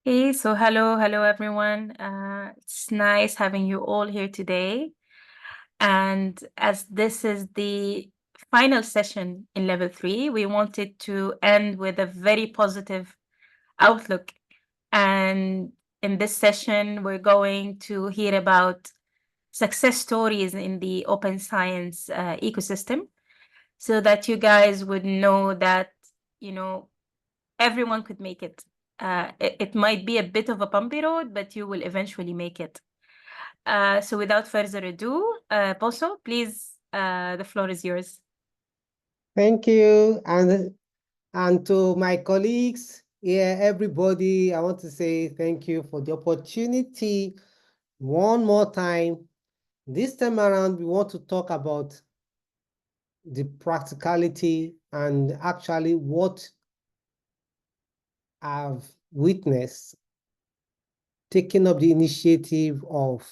Hey, so hello everyone. It's nice having you all here today. And as this is the final session in level 3, we wanted to end with a very positive outlook. And in this session, we're going to hear about success stories in the open science ecosystem so that you guys would know that, you know, everyone could make it. It might be a bit of a bumpy road, but you will eventually make it. So without further ado, Boso, please, the floor is yours. Thank you. And to my colleagues here, everybody, I want to say thank you for the opportunity one more time. This time around, we want to talk about the practicality and actually what I've witnessed taking up the initiative of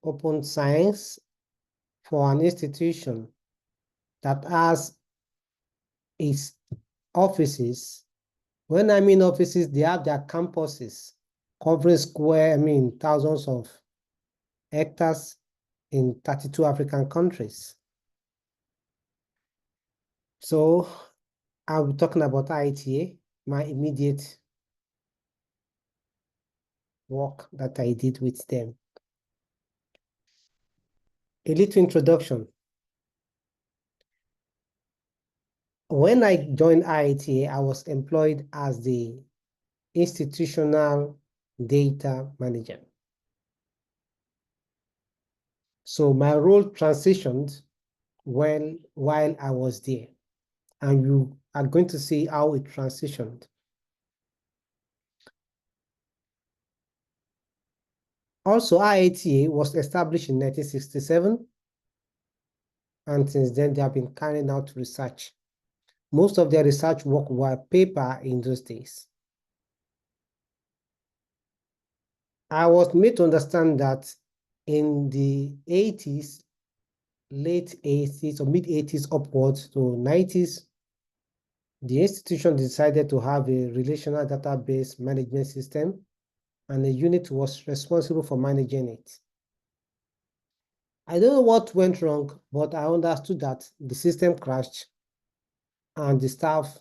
open science for an institution that has its offices. When I mean offices, they have their campuses covering thousands of hectares in 32 African countries. So I'll be talking about IITA, my immediate work that I did with them. A little introduction. When I joined IITA, I was employed as the institutional data manager. So my role transitioned while I was there, and you are going to see how it transitioned. Also, IITA was established in 1967, and since then they have been carrying out research. Most of their research work were paper in those days. I was made to understand that in the 80s, late 80s or mid 80s upwards to 90s, the institution decided to have a relational database management system, and a unit was responsible for managing it. I don't know what went wrong, but I understood that the system crashed and the staff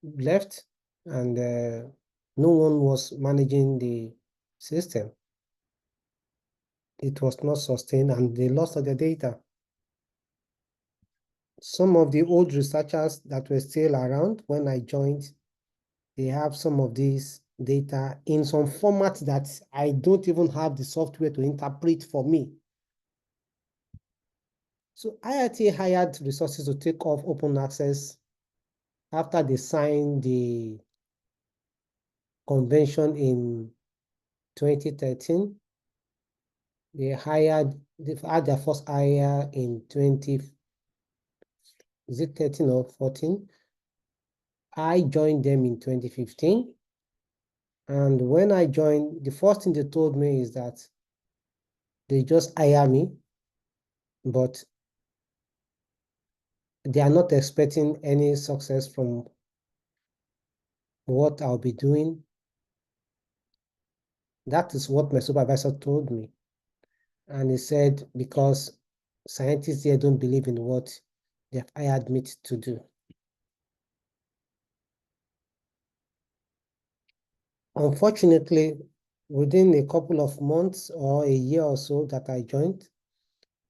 left, and no one was managing the system. It was not sustained, and they lost all their data. Some of the old researchers that were still around when I joined, they have some of these data in some format that I don't even have the software to interpret for me. So IIT hired resources to take off open access after they signed the convention in 2013. They've had their first hire in 13 or 14? I joined them in 2015. And when I joined, the first thing they told me is that they just hire me, but they are not expecting any success from what I'll be doing. That is what my supervisor told me. And he said, because scientists here don't believe in what they have hired me to do. Unfortunately, within a couple of months or a year or so that I joined,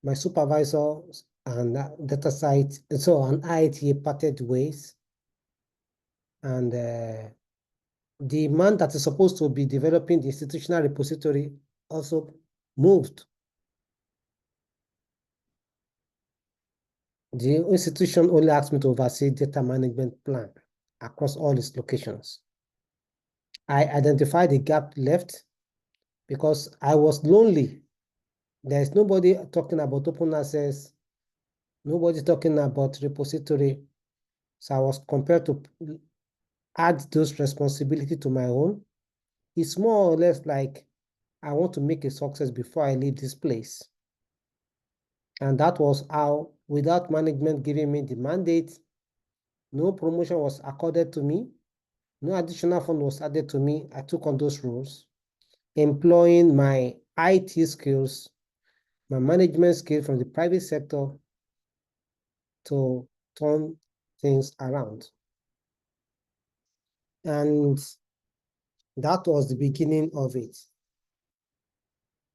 my supervisor and DataCite, so an IITA parted ways, and the man that is supposed to be developing the institutional repository also moved. The institution only asked me to oversee data management plan across all its locations. I identified the gap left because I was lonely. There's nobody talking about open access, nobody talking about repository. So I was compelled to add those responsibilities to my own. It's more or less like I want to make a success before I leave this place. And that was how, without management giving me the mandate, no promotion was accorded to me. No additional fund was added to me. I took on those roles, employing my IT skills, my management skills from the private sector to turn things around. And that was the beginning of it.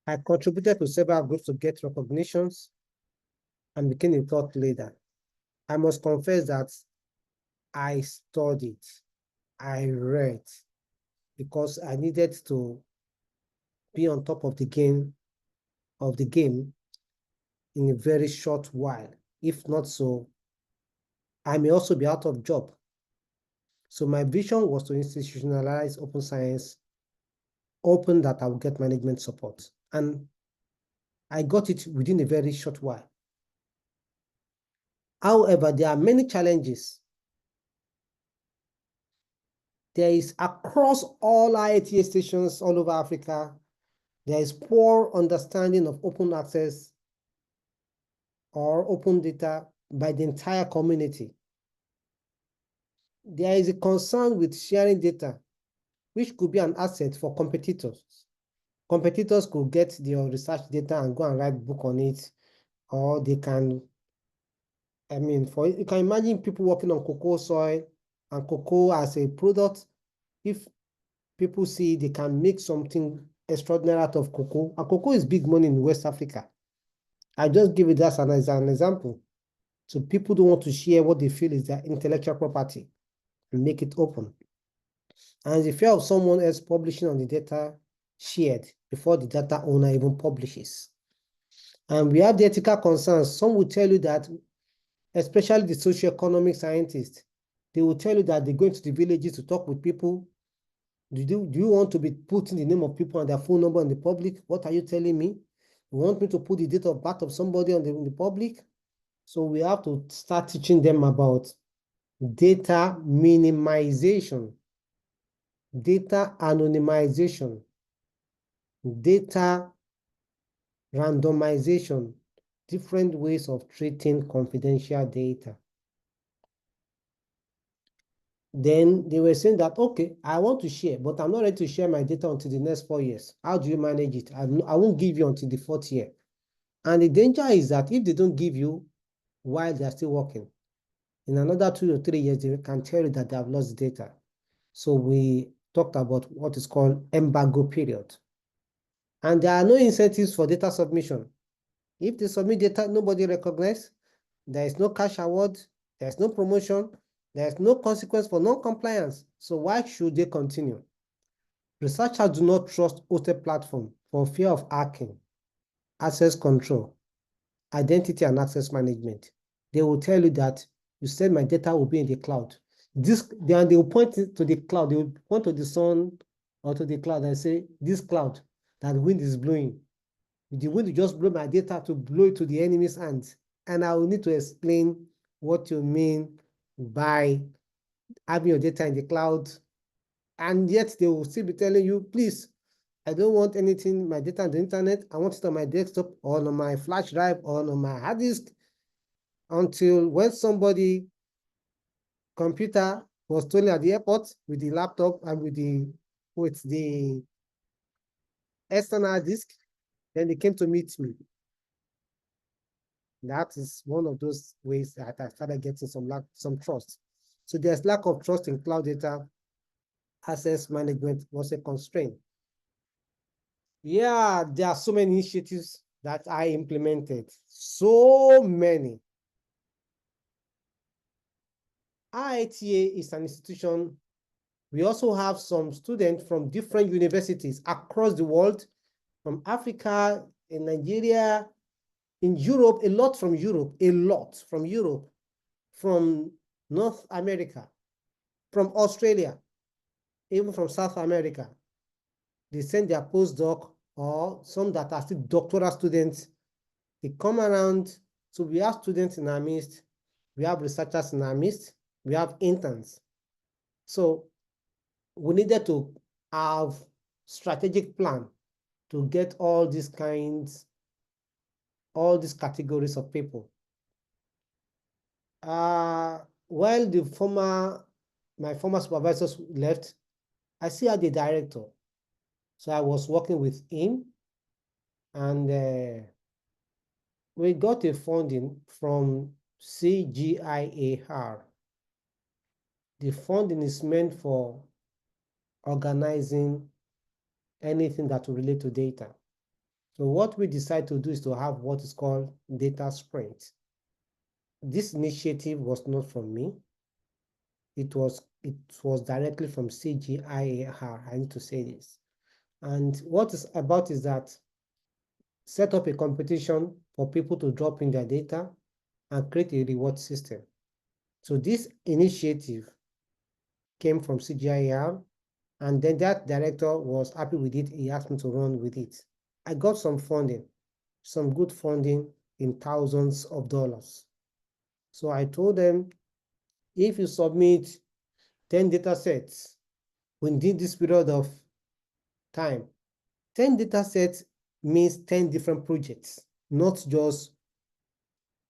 I contributed to several groups to get recognitions and became a thought leader. I must confess that I studied, I read, because I needed to be on top of the game in a very short while. If not so, I may also be out of job. So my vision was to institutionalize open science, open that I would get management support. And I got it within a very short while. However, there are many challenges. There is across all IATA stations all over Africa, there is poor understanding of open access or open data by the entire community. There is a concern with sharing data, which could be an asset for competitors. Competitors could get their research data and go and write book on it, or they can, you can imagine people working on cocoa soil and cocoa as a product. If people see they can make something extraordinary out of cocoa, and cocoa is big money in West Africa. I just give it as an example. So people don't want to share what they feel is their intellectual property and make it open. And the fear of someone else publishing on the data shared before the data owner even publishes. And we have the ethical concerns. Some will tell you that, especially the socioeconomic scientists, they will tell you that they go into the villages to talk with people. Do you want to be putting the name of people and their phone number in the public? What are you telling me? You want me to put the date of birth of somebody in the public? So we have to start teaching them about data minimization, data anonymization, data randomization, different ways of treating confidential data. Then they were saying that, okay, I want to share, but I'm not ready to share my data until the next 4 years. How do you manage it? I won't give you until the 4th year. And the danger is that if they don't give you while they're still working, in another 2 or 3 years, they can tell you that they have lost data. So we talked about what is called embargo period. And there are no incentives for data submission. If they submit data, nobody recognizes, there is no cash award, there's no promotion, there's no consequence for non-compliance. So why should they continue? Researchers do not trust hosted platform for fear of hacking, access control, identity and access management. They will tell you that you said my data will be in the cloud. They will point to the cloud. They will point to the sun or to the cloud and say, this cloud, that wind is blowing. The wind will just blow my data to blow it to the enemy's hands. And I will need to explain what you mean by having your data in the cloud. And yet they will still be telling you, please, I don't want anything, my data on the internet. I want it on my desktop or on my flash drive or on my hard disk, until when somebody computer was stolen at the airport with the laptop and with the external disk, then they came to meet me. That is one of those ways that I started getting some trust. So there's lack of trust in cloud data. Access management was a constraint. Yeah, there are so many initiatives that I implemented. So many. IITA is an institution. We also have some students from different universities across the world, from Africa, in Nigeria, in Europe, a lot from Europe, from North America, from Australia, even from South America. They send their postdoc or some that are still doctoral students. They come around. So we have students in our midst, we have researchers in our midst, we have interns. So we needed to have strategic plan to get all these categories of people. While the former my former supervisors left, I still had the director. So I was working with him, and we got a funding from CGIAR. The funding is meant for organizing anything that will relate to data. So what we decided to do is to have what is called data sprint. This initiative was not from me. It was directly from CGIAR. I need to say this. And what is about is that set up a competition for people to drop in their data and create a reward system. So this initiative came from CGIAR, and then that director was happy with it. He asked me to run with it. I got some funding, some good funding in thousands of dollars. So I told them, if you submit 10 data sets within this period of time, 10 data sets means 10 different projects, not just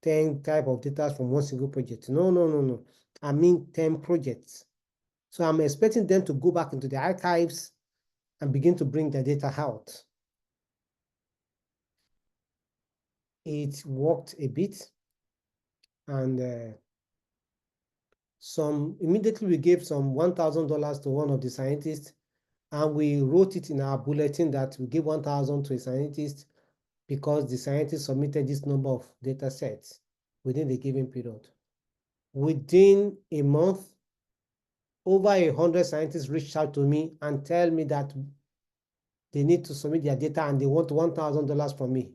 10 type of data from one single project. No. I mean 10 projects. So I'm expecting them to go back into the archives and begin to bring the data out. It worked a bit, and immediately we gave some $1,000 to one of the scientists, and we wrote it in our bulletin that we give 1,000 to a scientist because the scientist submitted this number of data sets within the given period. Within a month, over 100 scientists reached out to me and tell me that they need to submit their data and they want $1,000 from me.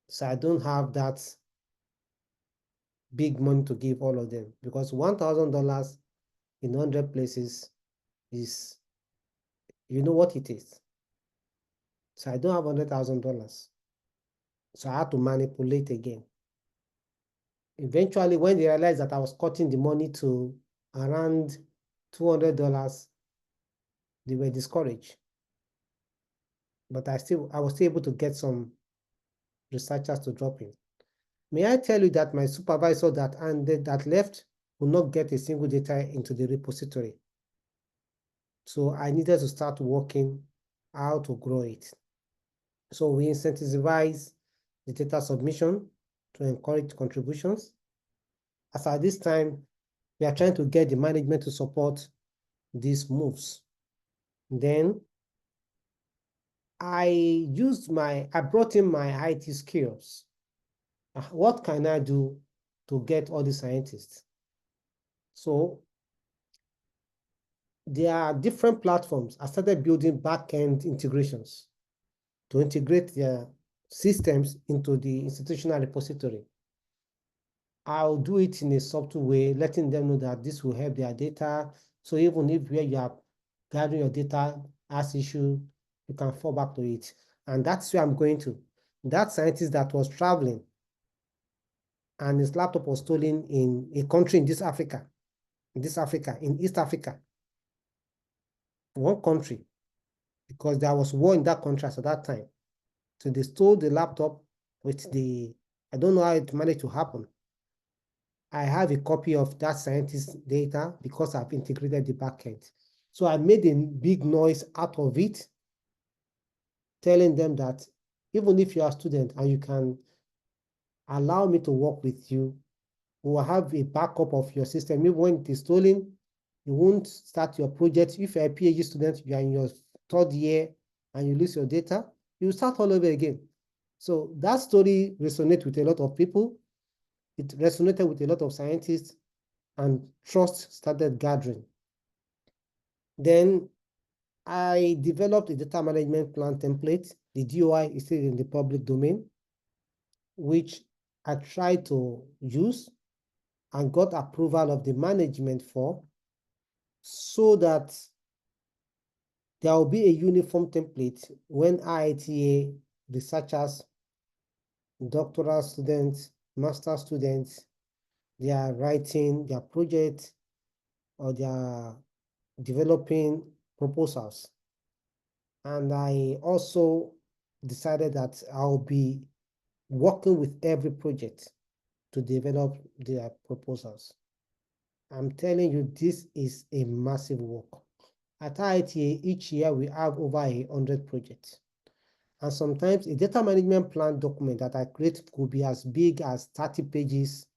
So I don't have that big money to give all of them, because $1,000 in 100 places is, you know what it is. So I don't have $100,000. So I had to manipulate again. Eventually, when they realized that I was cutting the money to around $200, they were discouraged. But I was still able to get some researchers to drop in. May I tell you that my supervisor that left will not get a single data into the repository. So I needed to start working how to grow it. So we incentivize the data submission to encourage contributions. As at this time, we are trying to get the management to support these moves. Then I brought in my IT skills. What can I do to get all the scientists? So there are different platforms. I started building back-end integrations to integrate their systems into the institutional repository. I'll do it in a subtle way, letting them know that this will help their data. So even if where you are gathering your data as issue, you can fall back to it. And that's where I'm going to. That scientist that was traveling and his laptop was stolen in a country in East Africa, one country, because there was war in that country at that time. So they stole the laptop with I don't know how it managed to happen. I have a copy of that scientist's data because I've integrated the backend. So I made a big noise out of it, telling them that even if you are a student and you can allow me to work with you, we will have a backup of your system. Even when it is stolen, you won't start your project. If you're a PhD student, you are in your third year and you lose your data, you start all over again. So that story resonates with a lot of people. It resonated with a lot of scientists, and trust started gathering. Then I developed a data management plan template. The DOI is still in the public domain, which I tried to use and got approval of the management for, so that there will be a uniform template when IITA researchers, doctoral students, master students, they are writing their project or they are developing proposals. And I also decided that I'll be working with every project to develop their proposals. I'm telling you, this is a massive work. At IITA, each year we have over 100 projects. And sometimes a data management plan document that I create could be as big as 30 pages.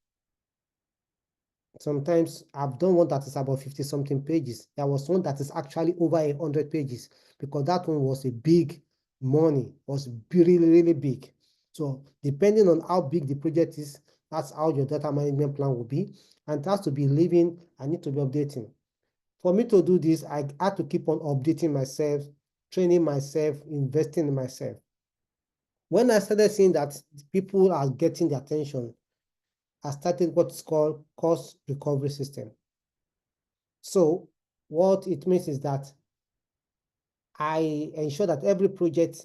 Sometimes I've done one that is about 50 something pages. There was one that is actually over 100 pages because that one was a big money, was really, really big. So depending on how big the project is, that's how your data management plan will be. And it has to be living, I need to be updating. For me to do this, I had to keep on updating myself, training myself, investing in myself. When I started seeing that people are getting the attention, I started what's called cost recovery system. So what it means is that I ensure that every project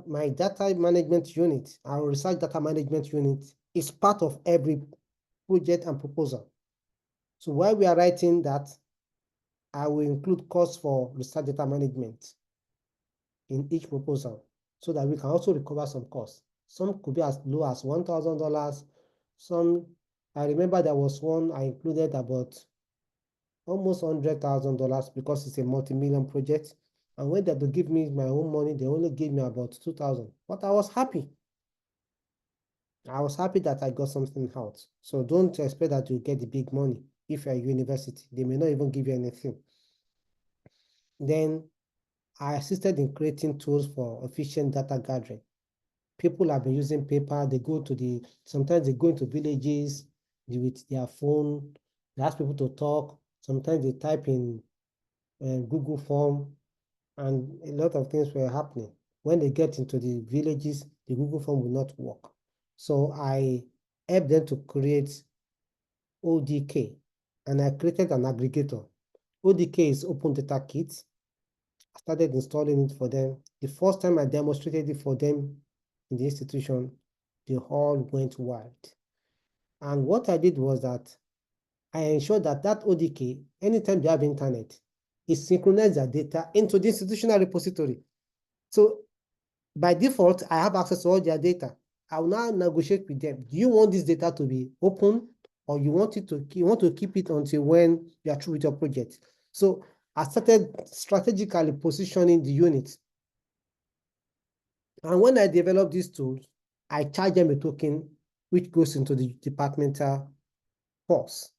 my data management unit, our research data management unit, is part of every project and proposal. So while we are writing that, I will include costs for research data management in each proposal so that we can also recover some costs. Some could be as low as $1,000. Some, I remember there was one I included about almost $100,000 because it's a multi-million project. And when they had to give me my own money, they only gave me about 2,000. But I was happy. I was happy that I got something out. So don't expect that you get the big money if you're a university. They may not even give you anything. Then I assisted in creating tools for efficient data gathering. People have been using paper. They go to sometimes they go into villages with their phone. They ask people to talk. Sometimes they type in Google form, and a lot of things were happening. When they get into the villages, the Google form will not work. So I helped them to create ODK, and I created an aggregator. ODK is Open Data Kit. I started installing it for them. The first time I demonstrated it for them in the institution, they all went wild. And what I did was that I ensured that ODK, anytime they have internet, it synchronizes their data into the institutional repository. So by default, I have access to all their data. I will now negotiate with them. Do you want this data to be open, or you want to keep it until when you are through with your project? So I started strategically positioning the unit. And when I developed these tools, I charge them a token which goes into the departmental purse.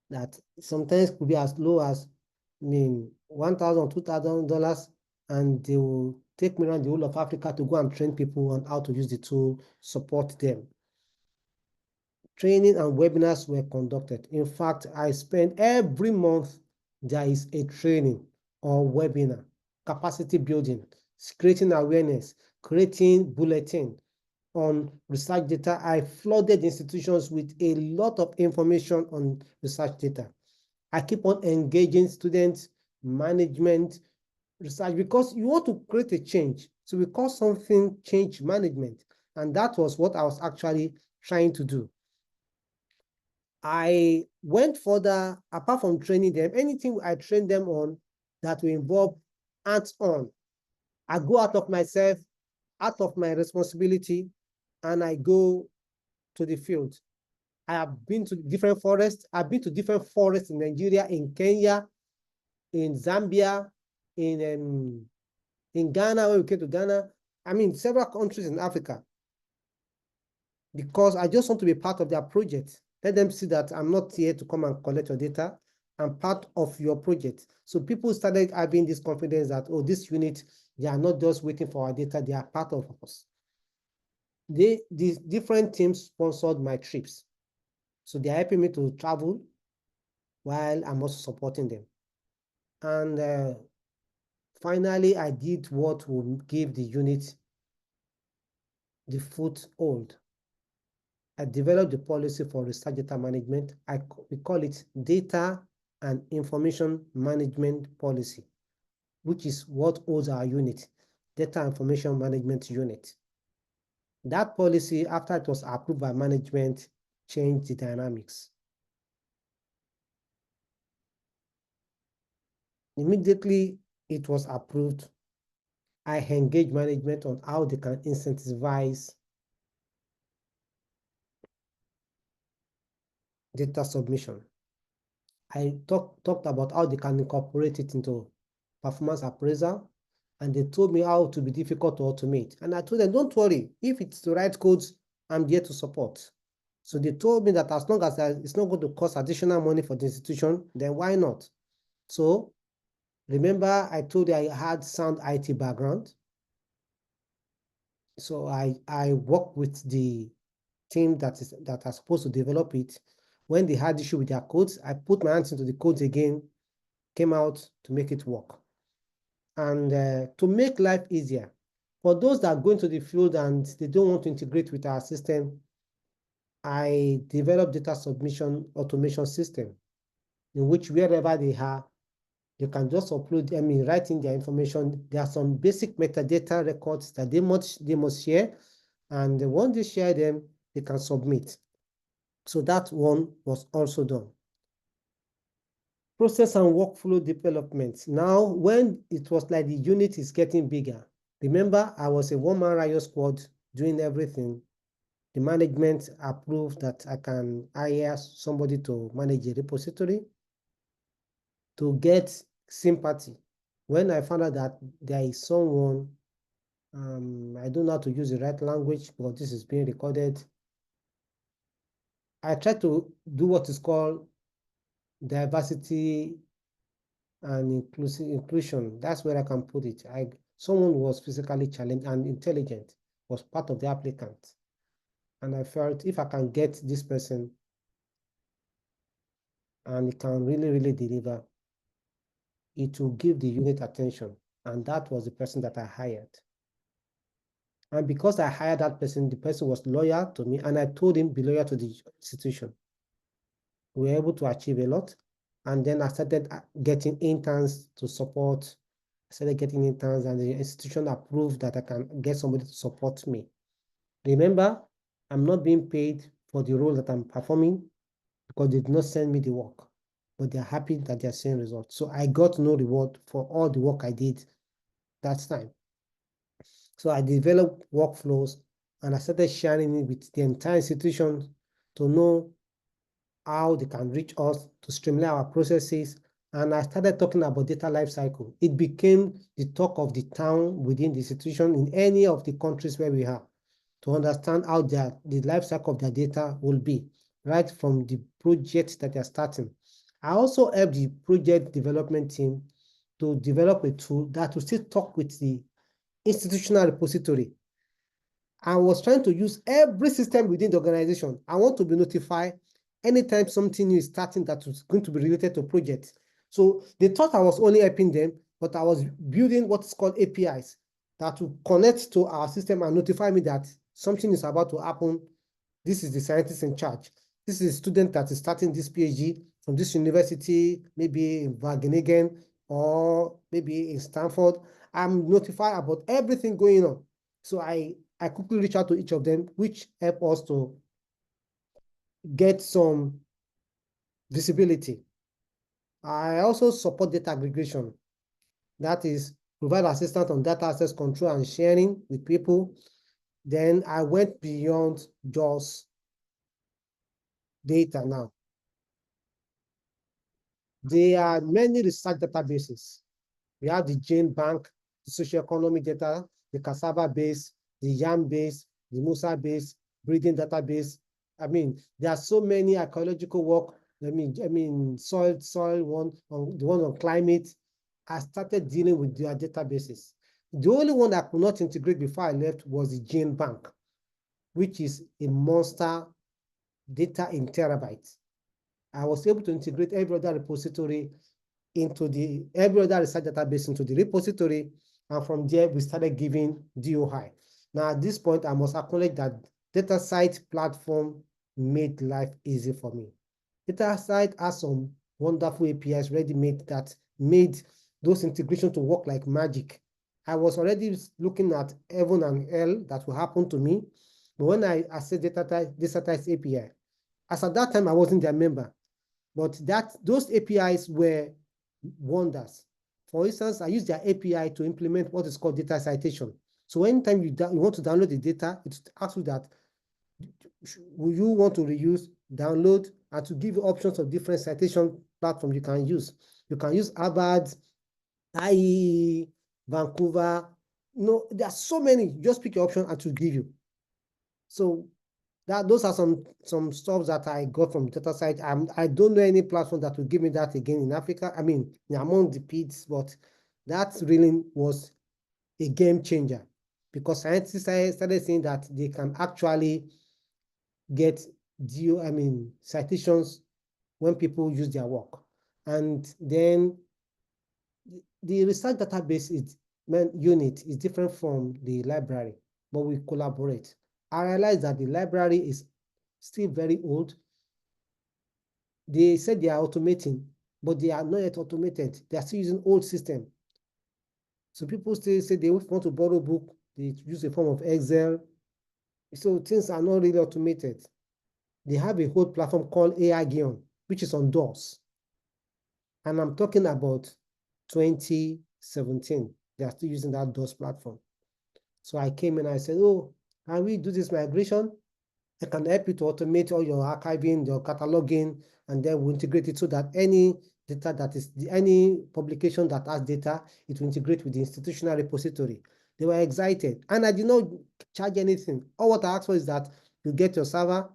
That sometimes could be as low as $1,000, $2,000, and they will take me around the whole of Africa to go and train people on how to use the tool, support them. Training and webinars were conducted. In fact, I spend every month, there is a training or webinar, capacity building, creating awareness, creating bulletin on research data. I flooded institutions with a lot of information on research data. I keep on engaging students, management, research, because you want to create a change. So we call something change management. And that was what I was actually trying to do. I went further, apart from training them, anything I train them on that will involve hands-on. I go out of myself, out of my responsibility, and I go to the field. I have been to different forests. I've been to different forests in Nigeria, in Kenya, in Zambia, in Ghana, when we came to Ghana. I mean, several countries in Africa, because I just want to be part of their project. Let them see that I'm not here to come and collect your data. I'm part of your project. So people started having this confidence that, oh, this unit, they are not just waiting for our data, they are part of us. These different teams sponsored my trips. So they're helping me to travel while I'm also supporting them. And finally, I did what would give the unit the foothold. I developed the policy for research data management. We call it Data and Information Management Policy, which is what holds our unit, Data Information Management Unit. That policy, after it was approved by management, changed the dynamics. Immediately it was approved, I engaged management on how they can incentivize data submission. I talked about how they can incorporate it into performance appraisal, and they told me how to be difficult to automate. And I told them, don't worry, if it's the right codes, I'm there to support. So they told me that as long as it's not going to cost additional money for the institution, then why not? So remember, I told you I had sound IT background. So I worked with the team that are supposed to develop it. When they had issue with their codes, I put my hands into the codes again, came out to make it work. And to make life easier, for those that go into the field and they don't want to integrate with our system, I developed data submission automation system in which wherever they are, you can just upload, write in their information. There are some basic metadata records that they must share. And once they share them, they can submit. So that one was also done. Process and workflow development. Now, when it was like the unit is getting bigger, remember, I was a one-man riot squad doing everything. The management approved that I can hire somebody to manage a repository to get sympathy. When I found out that there is someone, I don't know how to use the right language, but this is being recorded. I try to do what is called diversity and inclusion. That's where I can put it. Someone was physically challenged and intelligent, was part of the applicant. And I felt if I can get this person and it can really, really deliver, it will give the unit attention. And that was the person that I hired. And because I hired that person, the person was loyal to me, and I told him be loyal to the institution. We were able to achieve a lot. And then I started getting interns to support. I started getting interns, and the institution approved that I can get somebody to support me. Remember, I'm not being paid for the role that I'm performing because they did not send me the work, but they're happy that they're seeing results. So I got no reward for all the work I did that time. So I developed workflows and I started sharing it with the entire institution to know how they can reach us to streamline our processes. And I started talking about data lifecycle. It became the talk of the town within the institution in any of the countries where we are, to understand how the lifecycle of their data will be, right from the project that they're starting. I also helped the project development team to develop a tool that will still talk with the institutional repository. I was trying to use every system within the organization. I want to be notified anytime something new is starting that was going to be related to projects. So they thought I was only helping them, but I was building what's called APIs that will connect to our system and notify me that something is about to happen. This is the scientist in charge. This is a student that is starting this PhD from this university, maybe in Wageningen or maybe in Stanford. I'm notified about everything going on. So I quickly reach out to each of them, which help us to get some visibility. I also support data aggregation. That is, provide assistance on data access control and sharing with people. Then I went beyond just data now. There are many research databases. We have the Jane Bank, the socioeconomic data, the cassava base, the yam base, the Musa base, breeding database. There are so many archaeological work. Soil one, the one on climate. I started dealing with their databases. The only one that I could not integrate before I left was the Jane Bank, which is a monster data in terabytes. I was able to integrate every other repository into every other research database into the repository, and from there we started giving DOI. Now at this point, I must acknowledge that DataCite platform made life easy for me. DataCite has some wonderful APIs ready-made that made those integrations to work like magic. I was already looking at heaven and hell that will happen to me, but when I accessed DataCite API, as at that time I wasn't their member, but those APIs were wonders. For instance, I use their API to implement what is called data citation. So anytime you want to download the data, it asks you that, will you want to reuse, download, and to give you options of different citation platforms you can use. You can use Harvard, IE, Vancouver. No, there are so many. Just pick your option and to give you. So those are some stuff that I got from DataCite. I don't know any platform that will give me that again in Africa. I mean, among the PIDs, but that really was a game changer because scientists started saying that they can actually get citations when people use their work. And then the research database unit is different from the library, but we collaborate. I realized that the library is still very old. They said they are automating, but they are not yet automated. They are still using old system. So people still say they want to borrow book, they use a form of Excel. So things are not really automated. They have a whole platform called AREN, which is on DOS. And I'm talking about 2017. They are still using that DOS platform. So I came in and I said, oh, can we do this migration? I can help you to automate all your archiving, your cataloging, and then we'll integrate it so that any data that is, any publication that has data, it will integrate with the institutional repository. They were excited. And I did not charge anything. All what I asked for is that you get your server,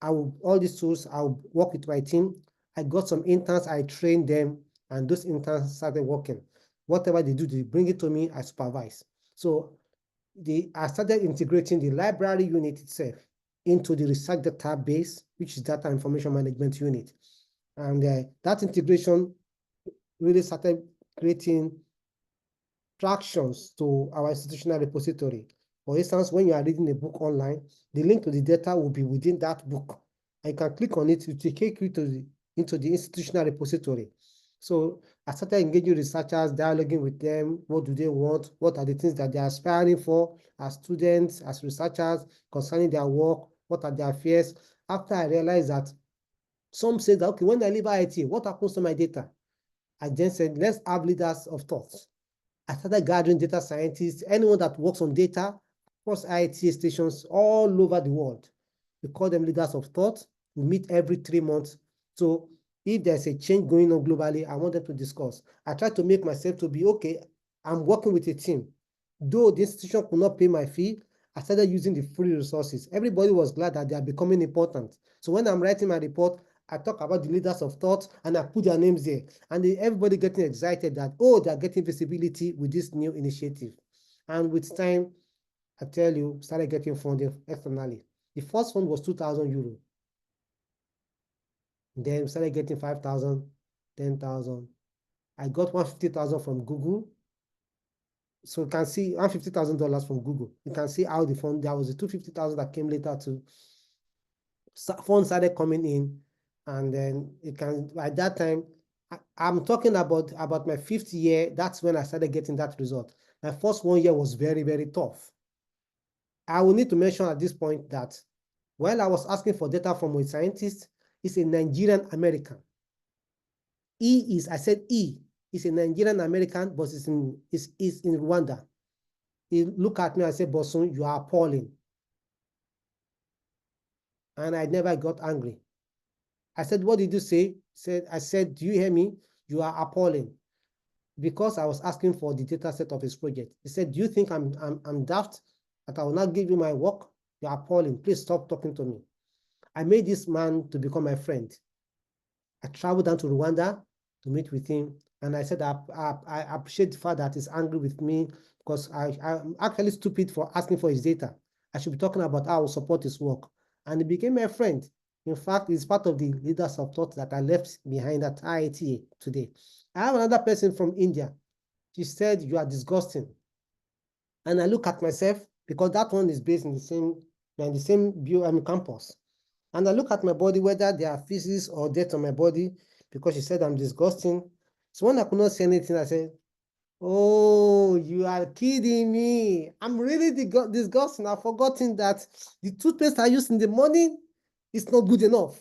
all these tools, I'll work with my team. I got some interns, I trained them, and those interns started working. Whatever they do, they bring it to me, I supervise. So I started integrating the library unit itself into the research database, which is data information management unit. And that integration really started creating tractions to our institutional repository. For instance, when you are reading a book online, the link to the data will be within that book. I can click on it to take you into the institutional repository. So I started engaging researchers, dialoguing with them. What do they want? What are the things that they are aspiring for as students, as researchers, concerning their work? What are their fears? After I realized that some say that, okay, when I leave IIT, what happens to my data? I then said, let's have leaders of thoughts. I started gathering data scientists, anyone that works on data across IIT stations all over the world. We call them leaders of thought. We meet every 3 months. So if there's a change going on globally, I want them to discuss. I try to make myself to be, okay, I'm working with a team. Though the institution could not pay my fee, I started using the free resources. Everybody was glad that they are becoming important. So when I'm writing my report, I talk about the leaders of thought and I put their names there. And everybody getting excited that, oh, they're getting visibility with this new initiative. And with time, I tell you, started getting funding externally. The first fund was 2,000 euro. Then we started getting 5,000, 10,000. I got 150,000 from Google. So you can see $150,000 from Google. You can see how the fund, there was a 250,000 that came later too. Funds started coming in, and then it can, by that time, I'm talking about my 5th year. That's when I started getting that result. My first 1 year was very, very tough. I will need to mention at this point that while I was asking for data from a scientist, he's a Nigerian American. I said he is a Nigerian American, but is in Rwanda. He looked at me and said, Bosun, you are appalling. And I never got angry. I said, what did you say? I said, do you hear me? You are appalling. Because I was asking for the data set of his project. He said, do you think I'm daft that I will not give you my work? You're appalling. Please stop talking to me. I made this man to become my friend. I traveled down to Rwanda to meet with him. And I said, I appreciate the fact that he's angry with me because I'm actually stupid for asking for his data. I should be talking about how I will support his work. And he became my friend. In fact, he's part of the leaders of thought that I left behind at IIT today. I have another person from India. She said, you are disgusting. And I look at myself because that one is based in the same campus. And I look at my body, whether there are feces or dirt on my body, because she said I'm disgusting. So when I could not say anything, I said, oh, you are kidding me. I'm really disgusting. I've forgotten that the toothpaste I use in the morning is not good enough.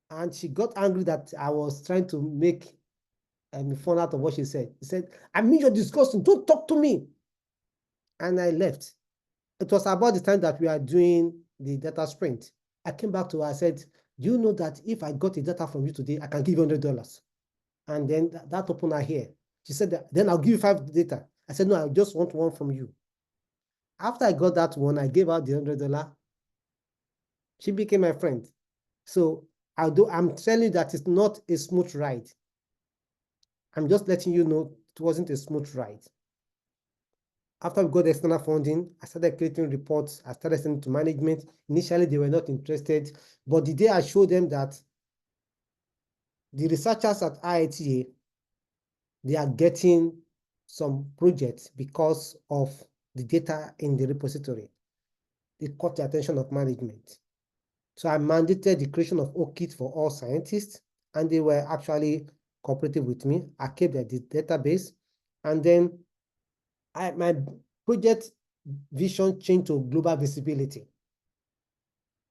And she got angry that I was trying to make fun out of what she said. She said, I mean, you're disgusting. Don't talk to me. And I left. It was about the time that we are doing the data sprint. I came back to her, I said, you know that if I got the data from you today, I can give you $100. And then that opened her here. She said, then I'll give you 5 data. I said, no, I just want one from you. After I got that one, I gave her the $100. She became my friend. So although I'm telling you that it's not a smooth ride, I'm just letting you know it wasn't a smooth ride. After we got the external funding, I started creating reports. I started sending to management. Initially, they were not interested. But the day I showed them that the researchers at IITA, they are getting some projects because of the data in the repository, it caught the attention of management. So I mandated the creation of OKIT for all scientists, and they were actually cooperative with me. I kept the database, and then my project vision changed to global visibility.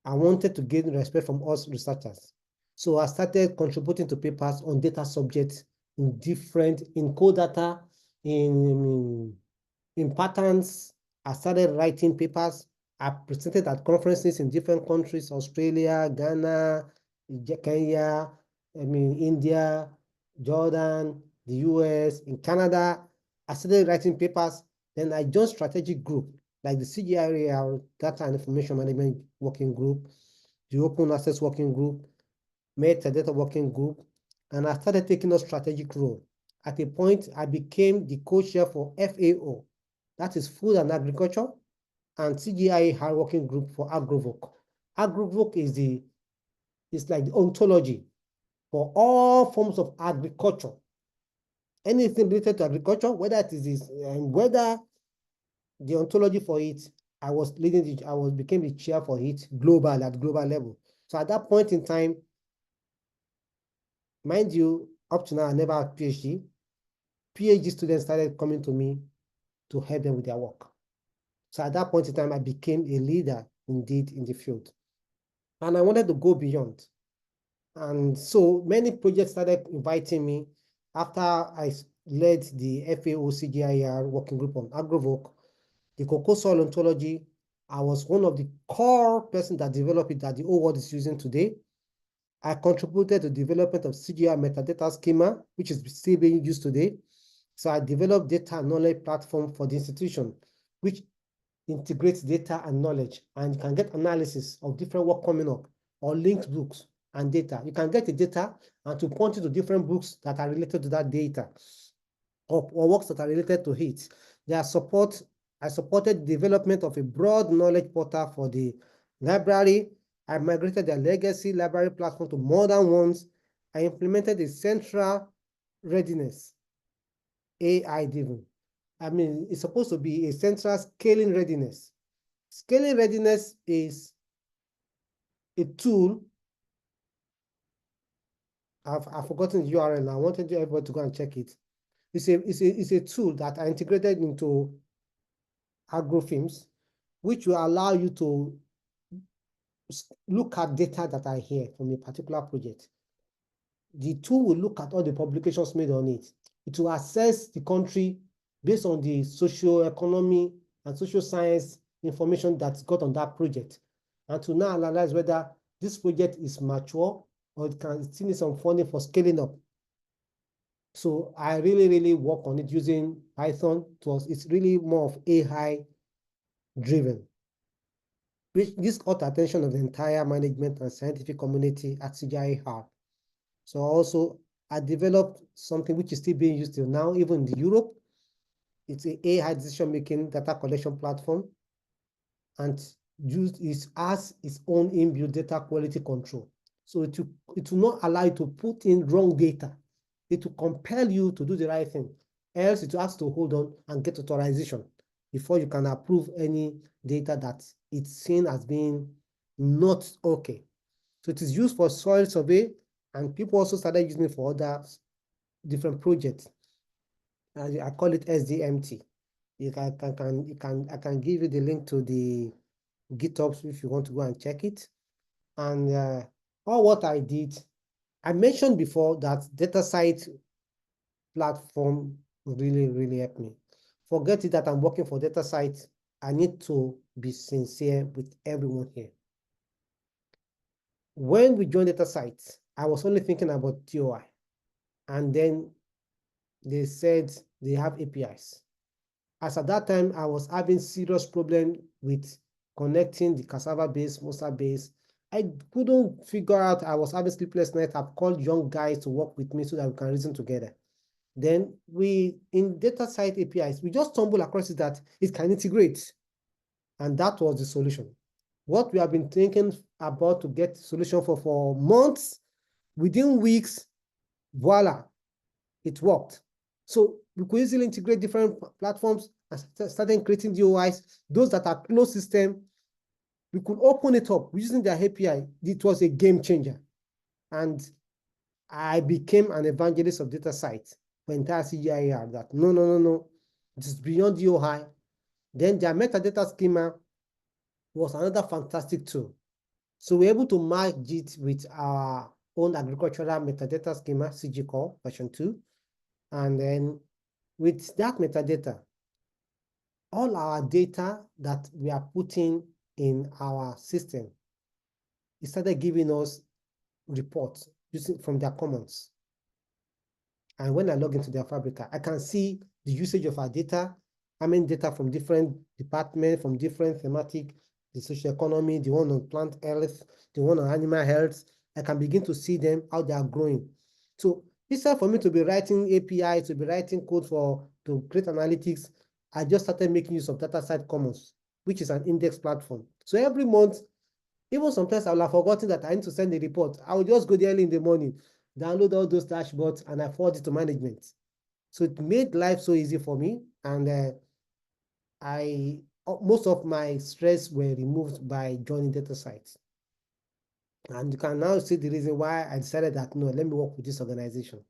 I wanted to gain respect from us researchers. So I started contributing to papers on data subjects in core data, in patterns. I started writing papers. I presented at conferences in different countries, Australia, Ghana, Kenya, India, Jordan, the US, in Canada. I started writing papers. Then I joined strategic group like the CGIAR, Data and Information Management Working Group, the Open Access Working Group, Metadata Working Group, and I started taking a strategic role. At a point, I became the co-chair for FAO, that is Food and Agriculture, and CGIAR Working Group for AgroVoc. AgroVoc is like the ontology for all forms of agriculture. Anything related to agriculture, whether it is whether the ontology for it, I became the chair for it at global level. So at that point in time, mind you, up to now, I never had PhD. PhD students started coming to me to help them with their work. So at that point in time, I became a leader indeed in the field. And I wanted to go beyond. And so many projects started inviting me after I led the FAO CGIAR working group on AgroVoc, the cocoa soil ontology. I was one of the core persons that developed it that the whole world is using today. I contributed to the development of CGIAR metadata schema, which is still being used today. So I developed data and knowledge platform for the institution, which integrates data and knowledge, and you can get analysis of different work coming up or linked books and data. You can get the data and to point you to different books that are related to that data or works that are related to it. I supported the development of a broad knowledge portal for the library. I migrated their legacy library platform to modern ones. I implemented a central readiness, AI-driven. It's supposed to be a central scaling readiness. Scaling readiness is a tool. I've forgotten the URL. I wanted everybody to go and check it. It's a tool that I integrated into AgroFilms, which will allow you to look at data that are here from a particular project. The tool will look at all the publications made on it. It will assess the country based on the socio-economy and social science information that's got on that project, and to now analyze whether this project is mature or it still need some funding for scaling up. So I really work on it using Python. It's really more of AI driven. This caught the attention of the entire management and scientific community at CGIAR. So also, I developed something which is still being used till now, even in Europe. It's an AI decision-making data collection platform, and it has its own inbuilt data quality control. So it will not allow you to put in wrong data. It will compel you to do the right thing. Else it will ask to hold on and get authorization before you can approve any data that it's seen as being not okay. So it is used for soil survey, and people also started using it for other different projects. I call it SDMT. I can give you the link to the GitHub if you want to go and check it. And all what I did, I mentioned before that DataCite platform really helped me. Forget it that I'm working for DataCite. I need to be sincere with everyone here. When we joined DataCite, I was only thinking about TOI. And then they said they have APIs. As at that time, I was having serious problem with connecting the cassava base, Musa base. I couldn't figure out, I was having sleepless nights. I've called young guys to work with me so that we can reason together. Then in DataCite APIs, we just stumbled across it that it can integrate. And that was the solution. What we have been thinking about to get solution for months, within weeks, voila, it worked. So we could easily integrate different platforms and started creating DOIs. Those that are closed system, we could open it up using their API. It was a game changer. And I became an evangelist of DataCite for entire CGIAR that no, this is beyond DOI. Then their metadata schema was another fantastic tool. So we're able to merge it with our own agricultural metadata schema, CG Core version 2. And then with that metadata, all our data that we are putting in our system, it started giving us reports using from their commons. And when I log into their Fabrica, I can see the usage of our data, I mean data from different departments, from different thematic, the social economy, the one on plant health, the one on animal health. I can begin to see them, how they are growing. So instead for me to be writing API, to be writing code to create analytics, I just started making use of DataCite Commons, which is an index platform. So every month, even sometimes I will have forgotten that I need to send a report. I will just go there early in the morning, download all those dashboards, and I forward it to management. So it made life so easy for me. And most of my stress were removed by joining DataCite. And you can now see the reason why I decided that, no, let me work with this organization.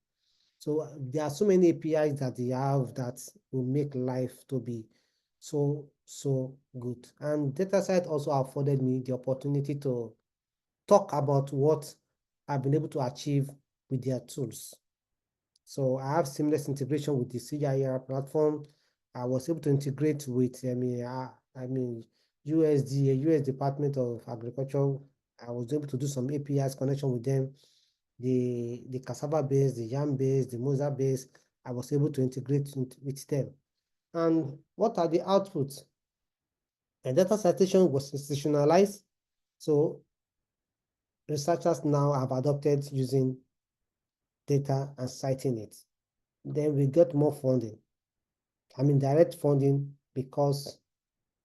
So there are so many APIs that they have that will make life to be so good. And DataCite also afforded me the opportunity to talk about what I've been able to achieve with their tools. So I have seamless integration with the CIR platform. I was able to integrate with USD, US Department of Agriculture. I was able to do some APIs connection with them. The cassava base, the yam base, the moza base, I was able to integrate with them. And what are the outputs? A data citation was institutionalized. So researchers now have adopted using data and citing it. Then we get more funding. I mean, direct funding because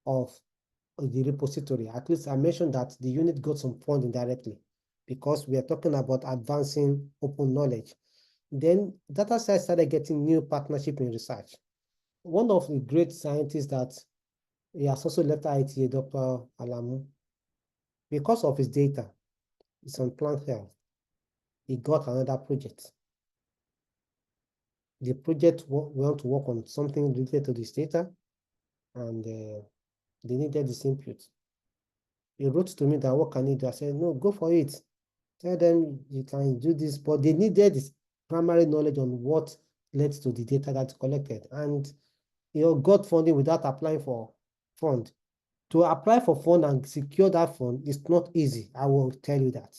of the repository. At least I mentioned that the unit got some funding directly because we are talking about advancing open knowledge. Then DataCite started getting new partnership in research. One of the great scientists that he has also left IITA, Dr. Alamu, because of his data, it's on plant health. He got another project. The project want to work on something related to this data, and they needed this input. He wrote to me that what can he do? I said, no, go for it. Tell them you can do this, but they needed this primary knowledge on what led to the data that's collected. And got funding without applying for fund. To apply for fund and secure that fund is not easy, I will tell you that.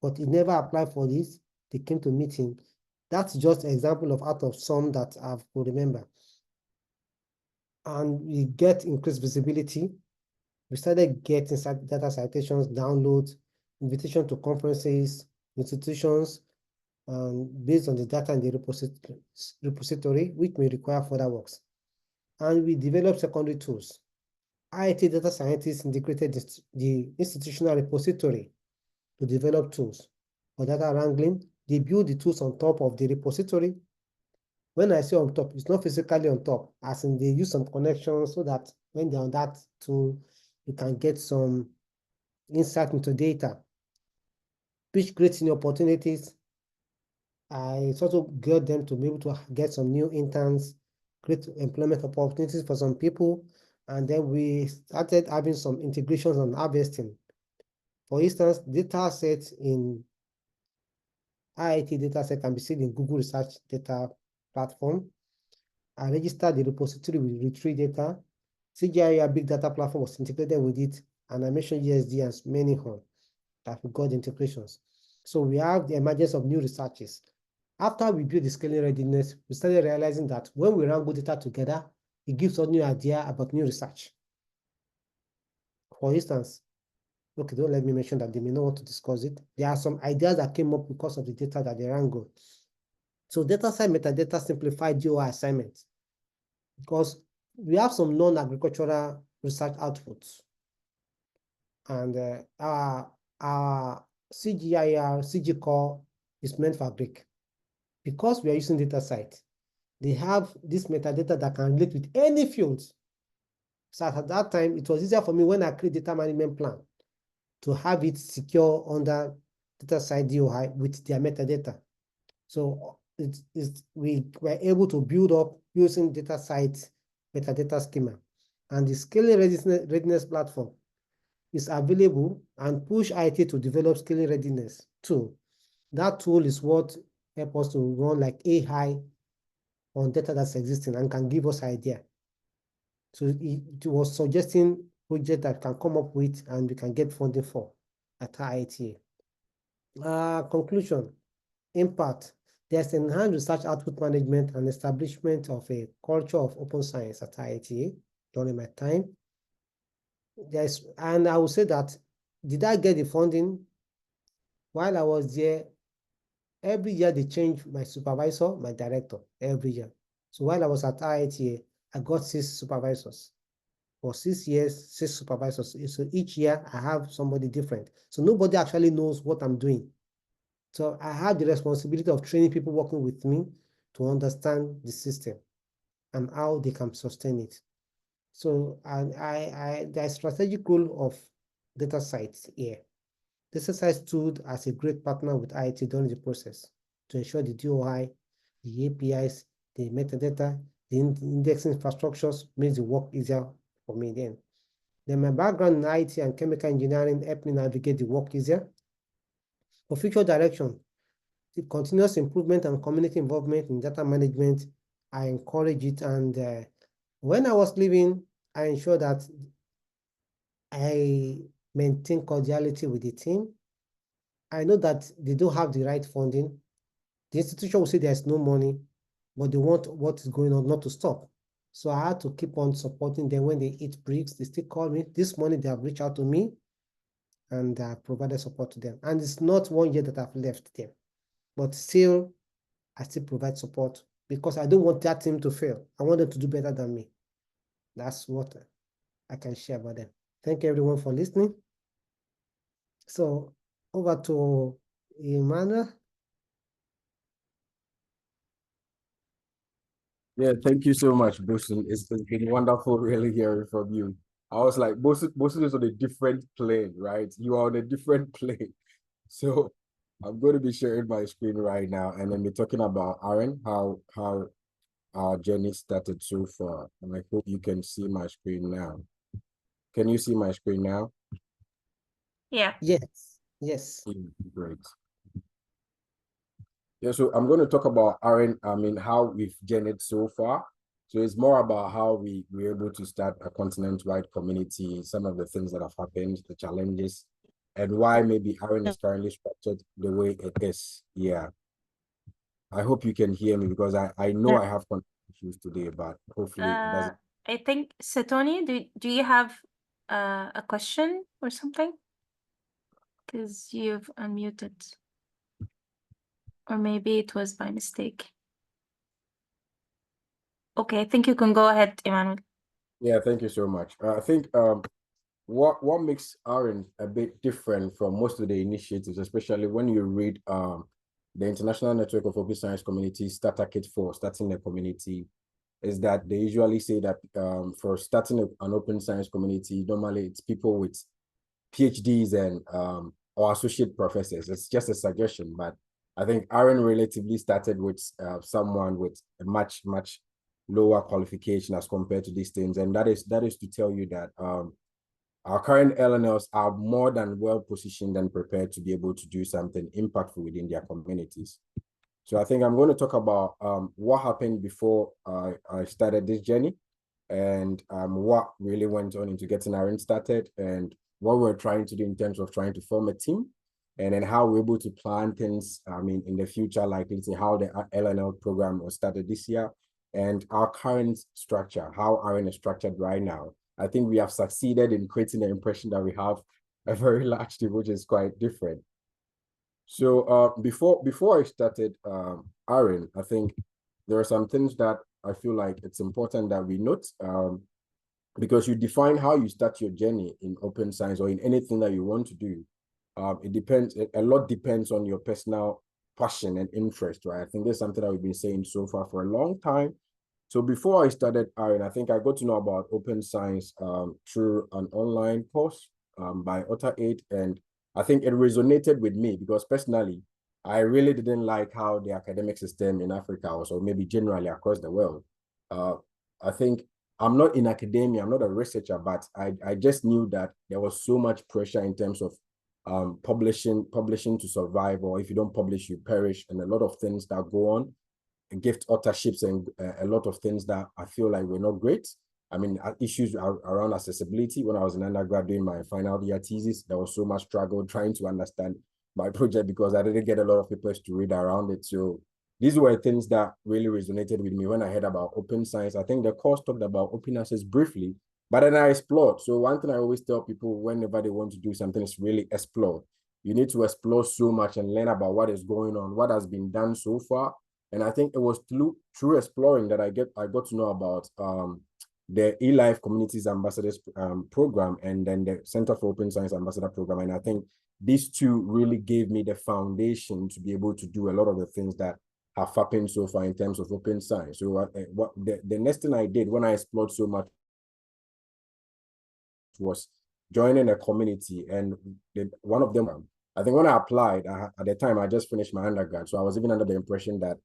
But he never applied for this. They came to meet him. That's just an example of out of some that I could remember. And we get increased visibility. We started getting data citations, downloads, invitation to conferences, institutions, based on the data in the repository, which may require further works. And we developed secondary tools. IIT data scientists integrated the institutional repository to develop tools for data wrangling. They build the tools on top of the repository. When I say on top, it's not physically on top, as in they use some connections so that when they're on that tool, you can get some insight into data, which creates new opportunities. I also get them to be able to get some new interns, create employment opportunities for some people. And then we started having some integrations on harvesting. For instance, data sets in IIT dataset can be seen in Google Research Data Platform. I registered the repository with retrieve data. CGIAR Big Data Platform was integrated with it, and I mentioned ESD and many more. that we got integrations. So we have the emergence of new researches. After we build the scaling readiness, we started realizing that when we run good data together, it gives us new idea about new research. For instance, okay, don't let me mention that they may not want to discuss it. There are some ideas that came up because of the data that they ran good. So DataCite metadata simplified DOI assignments because we have some non-agricultural research outputs. And our CGIR, CG core is meant for Greek. Because we are using DataCite, they have this metadata that can relate with any fields. So at that time, it was easier for me when I create data management plan to have it secure under DataCite DOI with their metadata. So we were able to build up using DataCite metadata schema. And the scaling readiness platform is available and push IT to develop scaling readiness tool. That tool is what helps us to run like AI on data that's existing and can give us idea. So it was suggesting project that can come up with and we can get funding for at IITA. Conclusion, impact. There's enhanced research output management and establishment of a culture of open science at IITA during my time. And I would say that, did I get the funding? While I was there, every year they change my supervisor, my director, every year. So while I was at IITA, I got 6 supervisors. For 6 years, 6 supervisors. So each year I have somebody different. So nobody actually knows what I'm doing. So I have the responsibility of training people working with me to understand the system and how they can sustain it. So the strategic role of DataCite here. DataCite stood as a great partner with IIT during the process to ensure the DOI, the APIs, the metadata, the indexing infrastructures makes the work easier for me then. Then my background in IT and chemical engineering helped me navigate the work easier. For future direction, the continuous improvement and community involvement in data management, I encourage it. And when I was leaving, I ensured that I maintain cordiality with the team. I know that they don't have the right funding. The institution will say there's no money, but they want what is going on not to stop. So I had to keep on supporting them. When they eat bricks, they still call me. This morning, they have reached out to me and provided support to them. And it's not 1 year that I've left them, but still, I still provide support because I don't want that team to fail. I want them to do better than me. That's what I can share about them. Thank you everyone for listening. So over to Emmanuel. Yeah, thank you so much, Bosun. It's been wonderful really hearing from you. I was like, Bosun is on a different plane, right? You are on a different plane. So I'm going to be sharing my screen right now, and then we're talking about AREN, how our journey started so far. And I hope you can see my screen now. Can you see my screen now? Yeah. Yes. Yes. Great. Yeah, so I'm going to talk about AREN, how we've journeyed so far. So it's more about how we were able to start a continent-wide community, some of the things that have happened, the challenges, and why maybe AREN is currently structured the way it is. Yeah. I hope you can hear me because I know I have issues today, but hopefully it doesn't. I think, Satoni, do you have a question or something? Because you've unmuted. Or maybe it was by mistake. Okay, I think you can go ahead, Emmanuel. Yeah, thank you so much. I think what makes AREN a bit different from most of the initiatives, especially when you read the International Network of Open Science Communities Starter Kit for starting a community, is that they usually say that for starting an open science community, normally it's people with PhDs and or associate professors. It's just a suggestion, but I think AREN relatively started with someone with a much lower qualification as compared to these things, and that is to tell you that our current LNLs are more than well positioned and prepared to be able to do something impactful within their communities. So I think I'm going to talk about what happened before I started this journey, and what really went on into getting AREN started, and what we're trying to do in terms of trying to form a team, and then how we're able to plan things, in the future, like let's say how the LNL program was started this year, and our current structure, how AREN is structured right now. I think we have succeeded in creating the impression that we have a very large team, which is quite different. So before I started AREN, I think there are some things that I feel like it's important that we note, because you define how you start your journey in open science or in anything that you want to do. It depends, a lot depends on your personal passion and interest, right? I think that's something that we've been saying so far for a long time. So before I started AREN, I think I got to know about open science through an online course by DataCite, and I think it resonated with me because personally, I really didn't like how the academic system in Africa was, or maybe generally across the world. I think I'm not in academia, I'm not a researcher, but I just knew that there was so much pressure in terms of publishing to survive, or if you don't publish, you perish, and a lot of things that go on, gift authorships, and a lot of things that I feel like were not great. I mean, issues around accessibility. When I was in undergrad doing my final year thesis, there was so much struggle trying to understand my project because I didn't get a lot of papers to read around it. So these were things that really resonated with me when I heard about open science. I think the course talked about open access briefly, but then I explored. So one thing I always tell people whenever they want to do something is really explore. You need to explore so much and learn about what is going on, what has been done so far. And I think it was through exploring that I got to know about the eLife Communities Ambassadors program, and then the Center for Open Science Ambassador program. And I think these two really gave me the foundation to be able to do a lot of the things that have happened so far in terms of open science. So the next thing I did when I explored so much was joining a community, and one of them, I think when I applied, at the time I just finished my undergrad, so I was even under the impression that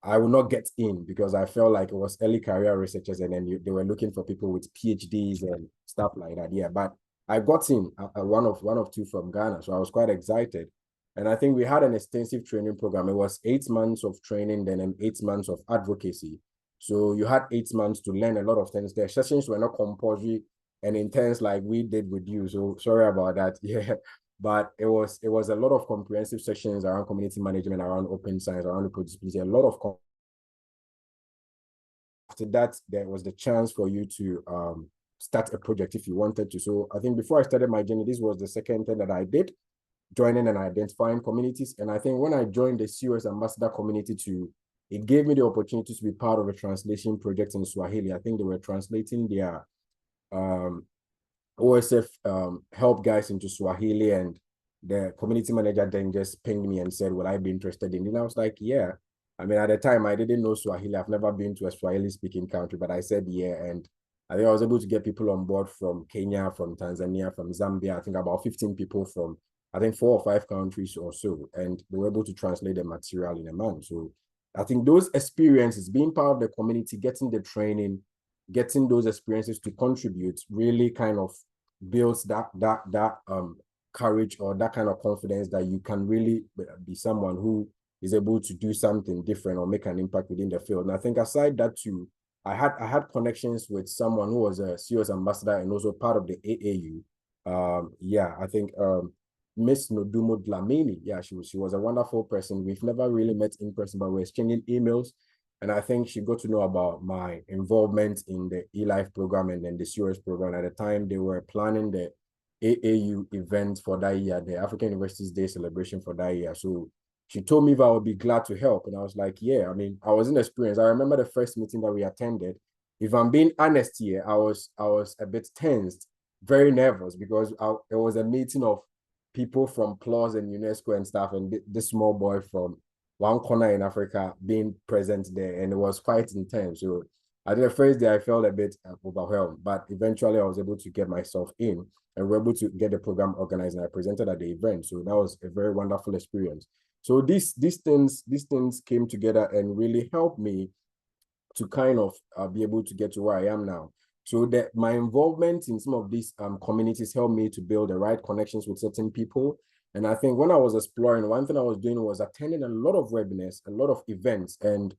I would not get in because I felt like it was early career researchers, and then they were looking for people with PhDs and stuff like that. Yeah, but I got in, one of two from Ghana, so I was quite excited. And I think we had an extensive training program. It was 8 months of training, then 8 months of advocacy. So you had 8 months to learn a lot of things. The sessions were not compulsory and intense like we did with you. So sorry about that. Yeah. But it was a lot of comprehensive sessions around community management, around open science, around reproducibility, a lot of after that, there was the chance for you to start a project if you wanted to. So I think before I started my journey, this was the second thing that I did, joining and identifying communities. And I think when I joined the COS Ambassador community too, it gave me the opportunity to be part of a translation project in Swahili. I think they were translating their OSF help guys into Swahili, and the community manager then just pinged me and said, will I be interested in it? And I was like, yeah. I mean, at the time, I didn't know Swahili. I've never been to a Swahili-speaking country, but I said, yeah. And I think I was able to get people on board from Kenya, from Tanzania, from Zambia. I think about 15 people from, I think 4 or 5 countries or so. And they were able to translate the material in a month. So I think those experiences, being part of the community, getting the training, getting those experiences to contribute really kind of builds that courage, or that kind of confidence that you can really be someone who is able to do something different or make an impact within the field. And I think aside that too, I had connections with someone who was a COS ambassador and also part of the AAU. Yeah, I think Miss Nodumo Dlamini. Yeah, she was a wonderful person. We've never really met in person, but we're exchanging emails. And I think she got to know about my involvement in the eLife program and then the COS program. At the time, they were planning the AAU event for that year, the African Universities Day celebration for that year. So she told me if I would be glad to help. And I was like, yeah, I mean, I was inexperienced. I remember the first meeting that we attended. If I'm being honest here, I was a bit tensed, very nervous, because it was a meeting of people from PLOS and UNESCO and stuff, and this small boy from one corner in Africa being present there, and it was quite intense. So I think the first day I felt a bit overwhelmed, but eventually I was able to get myself in, and we were able to get the program organized, and I presented at the event. So that was a very wonderful experience. So these things came together and really helped me to kind of be able to get to where I am now. So that my involvement in some of these communities helped me to build the right connections with certain people. And I think when I was exploring, one thing I was doing was attending a lot of webinars, a lot of events. And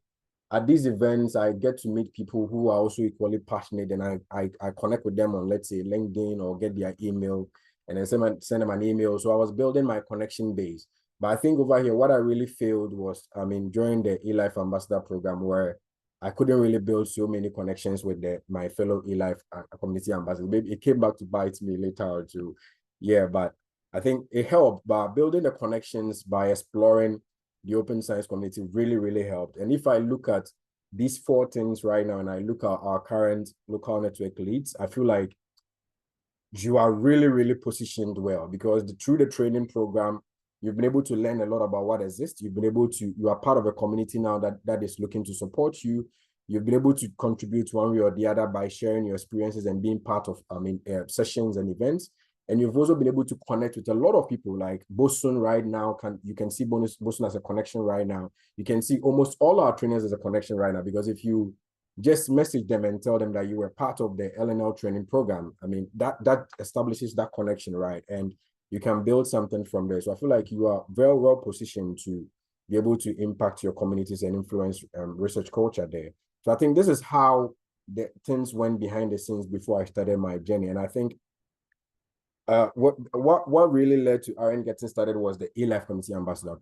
at these events, I get to meet people who are also equally passionate, and I connect with them on, let's say, LinkedIn, or get their email. and then send them an email. So I was building my connection base. But I think over here, what I really failed was, during the eLife Ambassador program, where I couldn't really build so many connections with my fellow eLife community ambassadors. Maybe it came back to bite me later or two. Yeah, but I think it helped. But building the connections by exploring the open science community really, really helped. And if I look at these 4 things right now, and I look at our current local network leads, I feel like you are really, really positioned well, because through the training program, you've been able to learn a lot about what exists. You've been able to, you are part of a community now that is looking to support you. You've been able to contribute one way or the other by sharing your experiences and being part of sessions and events. And you've also been able to connect with a lot of people, like Bosun right now. You can see Bosun as a connection right now. You can see almost all our trainers as a connection right now, because if you just message them and tell them that you were part of the LNL training program, that establishes that connection, right? And you can build something from there. So I feel like you are very well positioned to be able to impact your communities and influence research culture there. So I think this is how the things went behind the scenes before I started my journey. And I think what really led to AREN getting started was the eLife Community Ambassador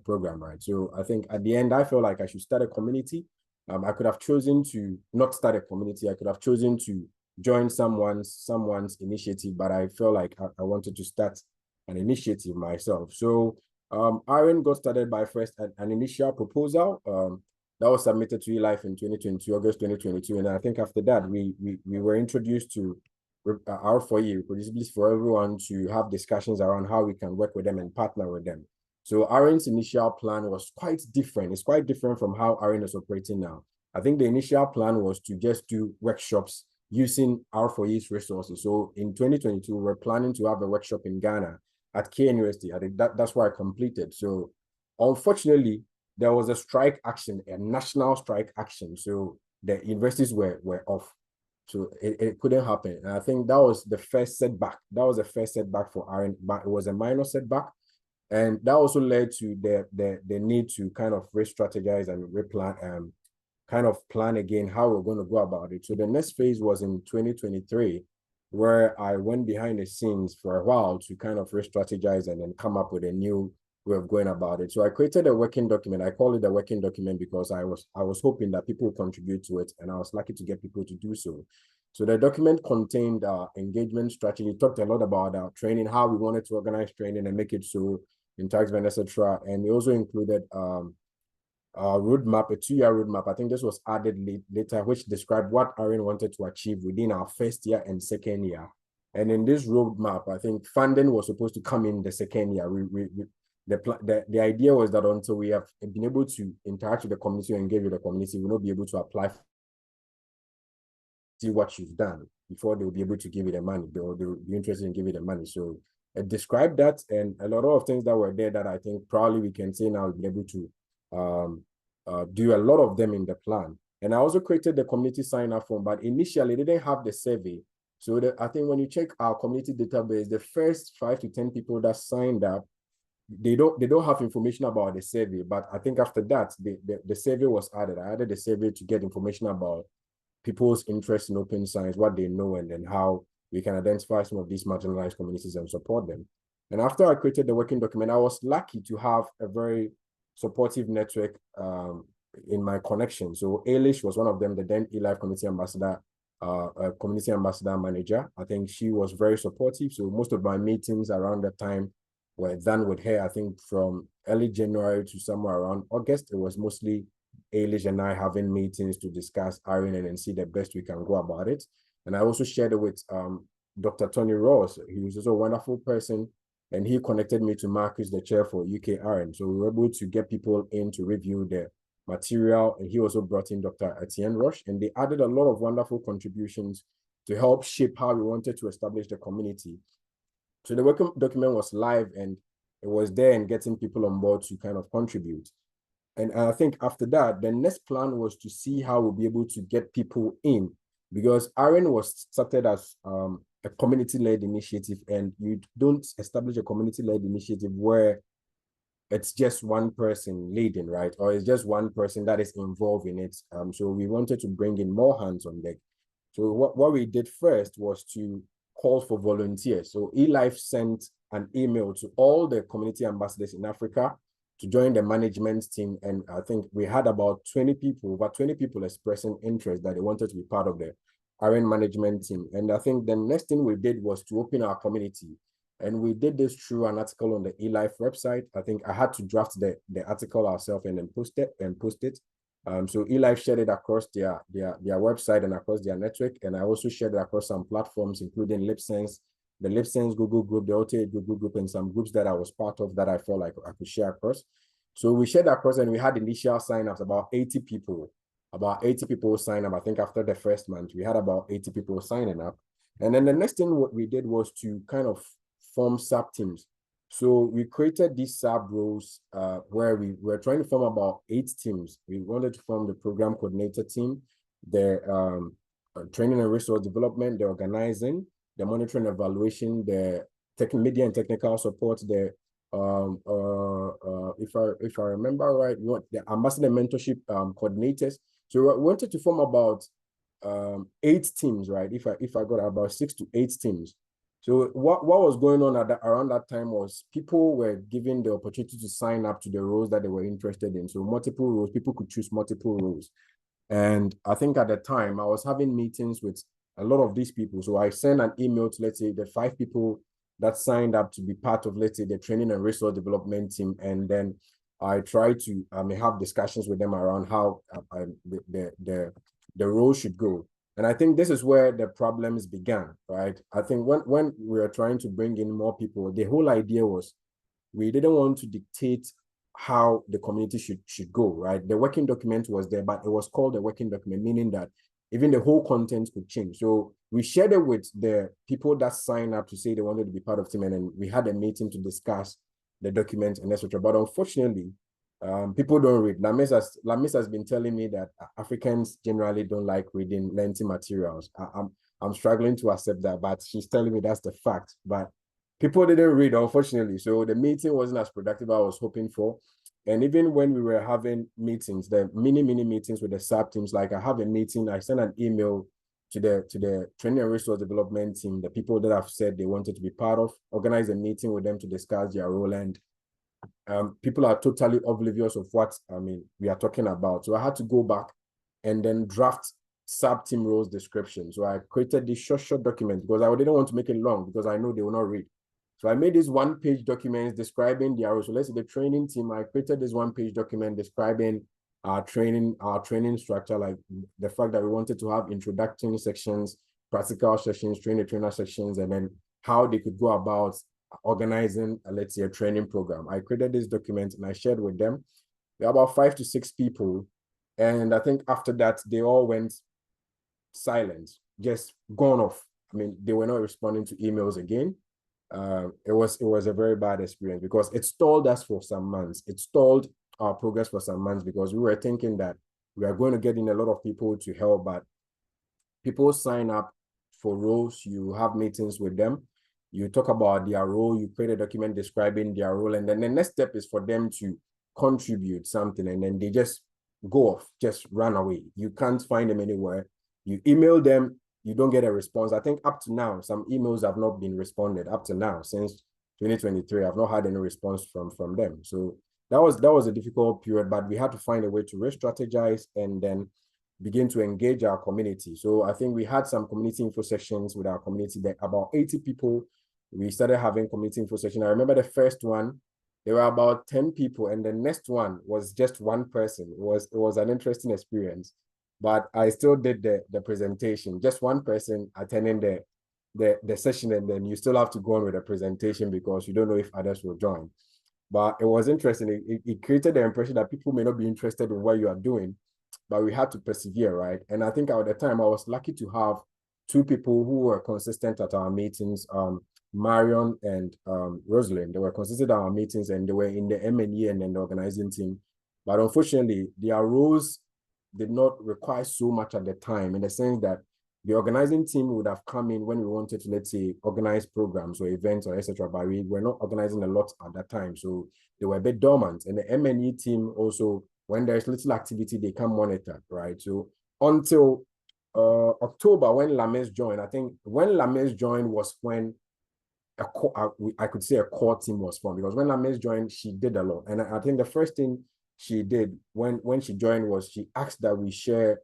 program, right? So I think at the end, I felt like I should start a community. I could have chosen to not start a community. I could have chosen to join someone's initiative, but I felt like I wanted to start an initiative myself. So AREN got started by first an initial proposal that was submitted to eLife in 2022, August 2022. And I think after that, we were introduced to R4E, Reproducibility for Everyone, to have discussions around how we can work with them and partner with them. So AREN's initial plan was quite different. It's quite different from how AREN is operating now. I think the initial plan was to just do workshops using R4E's resources. So in 2022, we're planning to have a workshop in Ghana at KNUST. I think that's where I completed. So unfortunately, there was a strike action, a national strike action. So the universities were off. So it couldn't happen. And I think that was the first setback. That was the first setback for AREN, but it was a minor setback. And that also led to the need to kind of re-strategize and replan, kind of plan again how we're going to go about it. So the next phase was in 2023, where I went behind the scenes for a while to kind of re-strategize and then come up with a new way of going about it. So I created a working document. I call it a working document because I was hoping that people would contribute to it, and I was lucky to get people to do so. So the document contained engagement strategy, talked a lot about training, how we wanted to organize training and make it so interactive, etc. And we also included a roadmap, a 2-year roadmap. I think this was added later, which described what AREN wanted to achieve within our first year and second year. And in this roadmap, I think funding was supposed to come in the second year. The idea was that until we have been able to interact with the community or engage with the community, we'll not be able to apply, see what you've done before they'll be able to give you the money. They'll be interested in giving you the money. So it described that, and a lot of things that were there that I think probably we can say now we've been able to do a lot of them in the plan. And I also created the community sign-up form, but initially they didn't have the survey. So I think when you check our community database, the first 5 to 10 people that signed up, they don't have information about the survey. But I think after that, the survey was added. I added the survey to get information about people's interest in open science, what they know, and then how we can identify some of these marginalized communities and support them. And after I created the working document, I was lucky to have a very supportive network in my connection. So Ailish was one of them, the then eLife Community Ambassador, Community Ambassador Manager. I think she was very supportive. So most of my meetings around that time were done with her. I think from early January to somewhere around August, it was mostly Ailish and I having meetings to discuss AREN and see the best we can go about it. And I also shared it with Dr. Tony Ross. He was also a wonderful person, and he connected me to Marcus, the chair for UK AREN. So we were able to get people in to review the material, and he also brought in Dr. Etienne Roche, and they added a lot of wonderful contributions to help shape how we wanted to establish the community. So the working document was live, and it was there and getting people on board to kind of contribute. And I think after that, the next plan was to see how we'll be able to get people in, because AREN was started as a community-led initiative, and you don't establish a community-led initiative where it's just one person leading, right? Or it's just one person that is involved in it. So we wanted to bring in more hands on deck. So what we did first was to calls for volunteers. So eLife sent an email to all the community ambassadors in Africa to join the management team. And I think we had about 20 people, over 20 people expressing interest that they wanted to be part of the AREN management team. And I think the next thing we did was to open our community. And we did this through an article on the eLife website. I think I had to draft the article ourselves and then post it. So eLife shared it across their website and across their network. And I also shared it across some platforms, including LipSense, the LipSense Google group, the OTA Google group, and some groups that I was part of that I felt like I could share across. So we shared across, and we had initial sign-ups, about 80 people. About 80 people sign up. I think after the first month, we had about 80 people signing up. And then the next thing what we did was to kind of form sub-teams. So we created these sub-roles where we were trying to form about 8 teams. We wanted to form the program coordinator team, the training and resource development, the organizing, the monitoring and evaluation, the media and technical support, the if I remember right, we want the ambassador mentorship coordinators. So we wanted to form about 8 teams, right? If I got about 6 to 8 teams. So what was going on around that time was people were given the opportunity to sign up to the roles that they were interested in. So multiple roles, people could choose multiple roles. And I think at the time I was having meetings with a lot of these people. So I sent an email to, let's say, the 5 people that signed up to be part of, let's say, the training and resource development team. And then I try to have discussions with them around how the role should go. And I think this is where the problems began, right? I think when we were trying to bring in more people, the whole idea was we didn't want to dictate how the community should go, right? The working document was there, but it was called the working document, meaning that even the whole content could change. So we shared it with the people that signed up to say they wanted to be part of team, and then we had a meeting to discuss the document and etc. But unfortunately, people don't read. Lamis has been telling me that Africans generally don't like reading lengthy materials. I'm struggling to accept that, but she's telling me that's the fact. But people didn't read, unfortunately. So the meeting wasn't as productive as I was hoping for. And even when we were having meetings, the mini meetings with the sub teams, like I have a meeting, I sent an email to the training and resource development team, the people that have said they wanted to be part of, organize a meeting with them to discuss their role. And people are totally oblivious of what we are talking about. So I had to go back and then draft sub-team roles description. So I created this short document because I didn't want to make it long because I know they will not read. So I made this 1-page document describing their role. So let's say the training team, I created this 1-page document describing our training structure, like the fact that we wanted to have introduction sections, practical sessions, trainer sections, and then how they could go about organizing, let's say, a training program. I created this document and I shared with them. There are about 5 to 6 people. And I think after that, they all went silent, just gone off. I mean, they were not responding to emails again. It was a very bad experience because it stalled us for some months. It stalled our progress for some months because we were thinking that we are going to get in a lot of people to help, but people sign up for roles, you have meetings with them, you talk about their role, you create a document describing their role, and then the next step is for them to contribute something, and then they just go off, just run away. You can't find them anywhere. You email them, you don't get a response. I think up to now, some emails have not been responded up to now. Since 2023, I've not had any response from them. So that was a difficult period, but we had to find a way to re-strategize and then begin to engage our community. So I think we had some community info sessions with our community, that about 80 people. We started having community info session. I remember the first one, there were about 10 people, and the next one was just 1 person. It was an interesting experience, but I still did the presentation. Just 1 person attending the session, and then you still have to go on with the presentation because you don't know if others will join. But it was interesting. It created the impression that people may not be interested in what you are doing, but we had to persevere, right? And I think at the time I was lucky to have 2 people who were consistent at our meetings, Marion and Rosalind. They were consistent at our meetings, and they were in the M&E and then the organizing team. But unfortunately, their roles did not require so much at the time, in the sense that the organizing team would have come in when we wanted to, let's say, organize programs or events or etc. But we were not organizing a lot at that time, so they were a bit dormant. And the M&E team also, when there's little activity, they can monitor, right? So until October when Lames joined. I think when Lames joined was when I could say a core team was formed, because when Lames joined, she did a lot. And I think the first thing she did when she joined was she asked that we share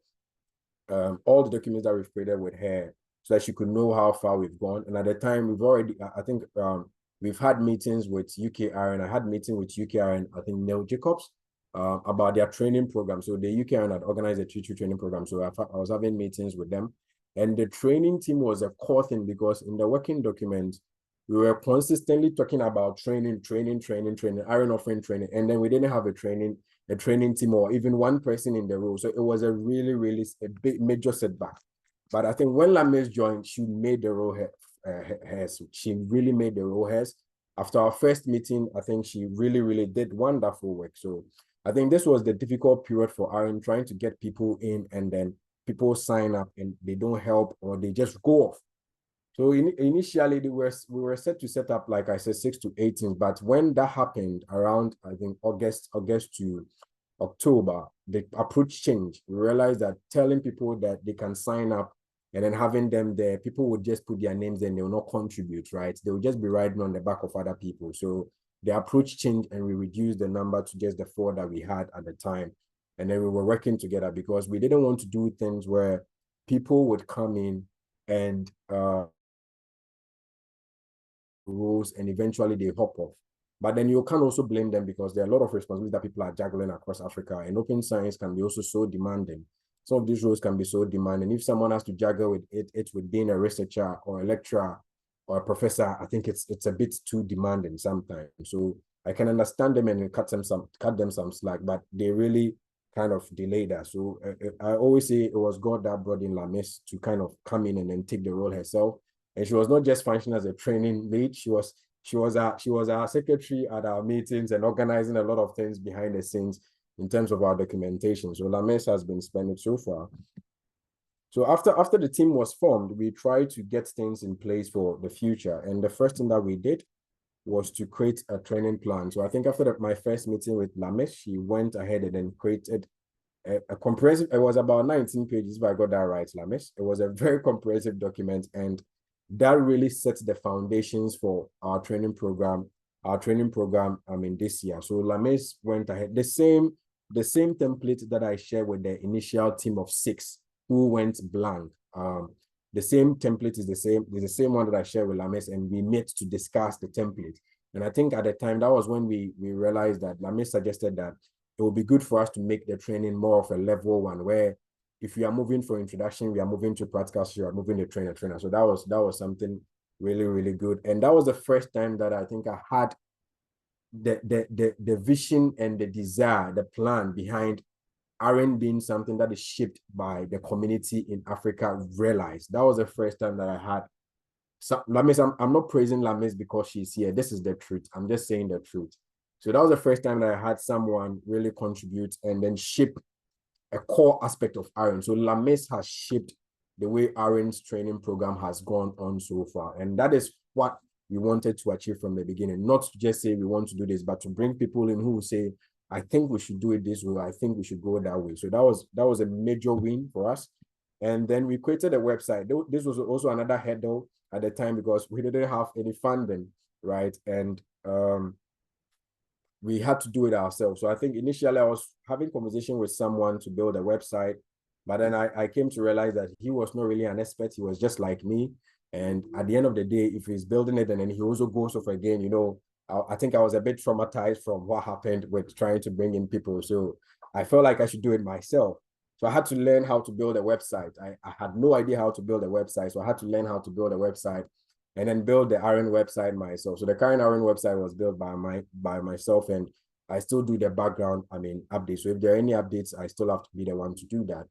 all the documents that we've created with her so that she could know how far we've gone. And at the time, we've already, I think we've had meetings with UK AREN. I had meeting with UK AREN, I think Neil Jacobs, about their training program. So the UK AREN had organized a teacher training program. So I was having meetings with them. And the training team was a core thing, because in the working document, we were consistently talking about training, AREN offering training. And then we didn't have a training team or even one person in the role. So it was a really a big major setback. But I think when Lames joined, she made the role hers. She really made the role hers. After our first meeting, I think she really did wonderful work. So I think this was the difficult period for AREN, trying to get people in, and then people sign up and they don't help, or they just go off. So initially, we were set to set up, like I said, 6 to 18. But when that happened around, I think August to October, the approach changed. We realized that telling people that they can sign up and then having them there, people would just put their names and they will not contribute, right? They will just be riding on the back of other people. So the approach changed, and we reduced the number to just the 4 that we had at the time. And then we were working together, because we didn't want to do things where people would come in and rules and eventually they hop off. But then you can also blame them, because there are a lot of responsibilities that people are juggling across Africa, and open science can be also so demanding. Some of these roles can be so demanding. If someone has to juggle with it with being a researcher or a lecturer or a professor, I think it's a bit too demanding sometimes. So I can understand them and cut them some slack, but they really kind of delayed that. So I always say it was God that brought in Lames to kind of come in and then take the role herself. And she was not just functioning as a training lead. She was our secretary at our meetings and organizing a lot of things behind the scenes in terms of our documentation. So Lames has been splendid so far. So after the team was formed, we tried to get things in place for the future. And the first thing that we did was to create a training plan. So I think after my first meeting with Lames, she went ahead and then created a comprehensive, it was about 19 pages, if I got that right, Lames. It was a very comprehensive document, and that really sets the foundations for our training program, this year. So Lames went ahead, the same template that I shared with the initial team of 6 who went blank. The same template is the same one that I shared with Lames, and we met to discuss the template. And I think at the time, that was when we realized that Lames suggested that it would be good for us to make the training more of a level 1, where if we are moving from introduction, we are moving to practical, so we are moving to trainer. So that was something really good. And that was the first time that I think I had the vision and the desire, the plan behind AREN being something that is shaped by the community in Africa realized. That was the first time that I had. So Lames, I'm not praising Lames because she's here. This is the truth. I'm just saying the truth. So that was the first time that I had someone really contribute and then shape a core aspect of AREN. So Lames has shaped the way AREN's training program has gone on so far. And that is what we wanted to achieve from the beginning. Not to just say we want to do this, but to bring people in who say, I think we should do it this way. I think we should go that way. So that was a major win for us. And then we created a website. This was also another hurdle at the time, because we didn't have any funding, right? And we had to do it ourselves. So I think initially I was having conversation with someone to build a website, but then I came to realize that he was not really an expert. He was just like me. And at the end of the day, if he's building it and then he also goes off again, I think I was a bit traumatized from what happened with trying to bring in people. So I felt like I should do it myself. So I had to learn how to build a website. I had no idea how to build a website. So I had to learn how to build a website and then build the AREN website myself. So the current AREN website was built by myself, and I still do the background, updates. So if there are any updates, I still have to be the one to do that.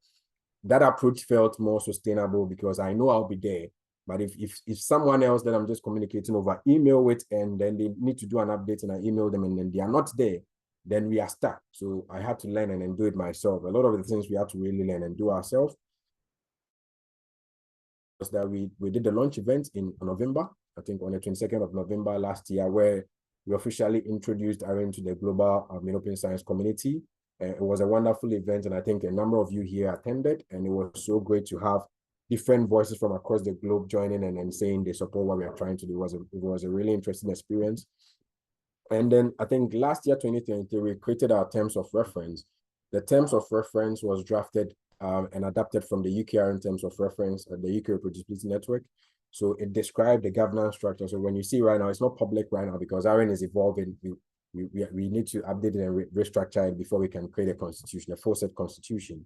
That approach felt more sustainable because I know I'll be there. But if someone else that I'm just communicating over email with, and then they need to do an update and I email them and then they are not there, then we are stuck. So I had to learn and then do it myself. A lot of the things we had to really learn and do ourselves. That we did the launch event in November, I think on the 22nd of November last year, where we officially introduced AREN to the global open science community. It was a wonderful event, and I think a number of you here attended, and it was so great to have different voices from across the globe joining and saying they support what we are trying to do. It was a really interesting experience. And then I think last year, 2023, we created our terms of reference. The terms of reference was drafted and adapted from the UK AREN terms of reference at the UK Reproducibility Network. So it described the governance structure. So when you see right now, it's not public right now because AREN is evolving. We need to update it and restructure it before we can create a constitution, a full set constitution.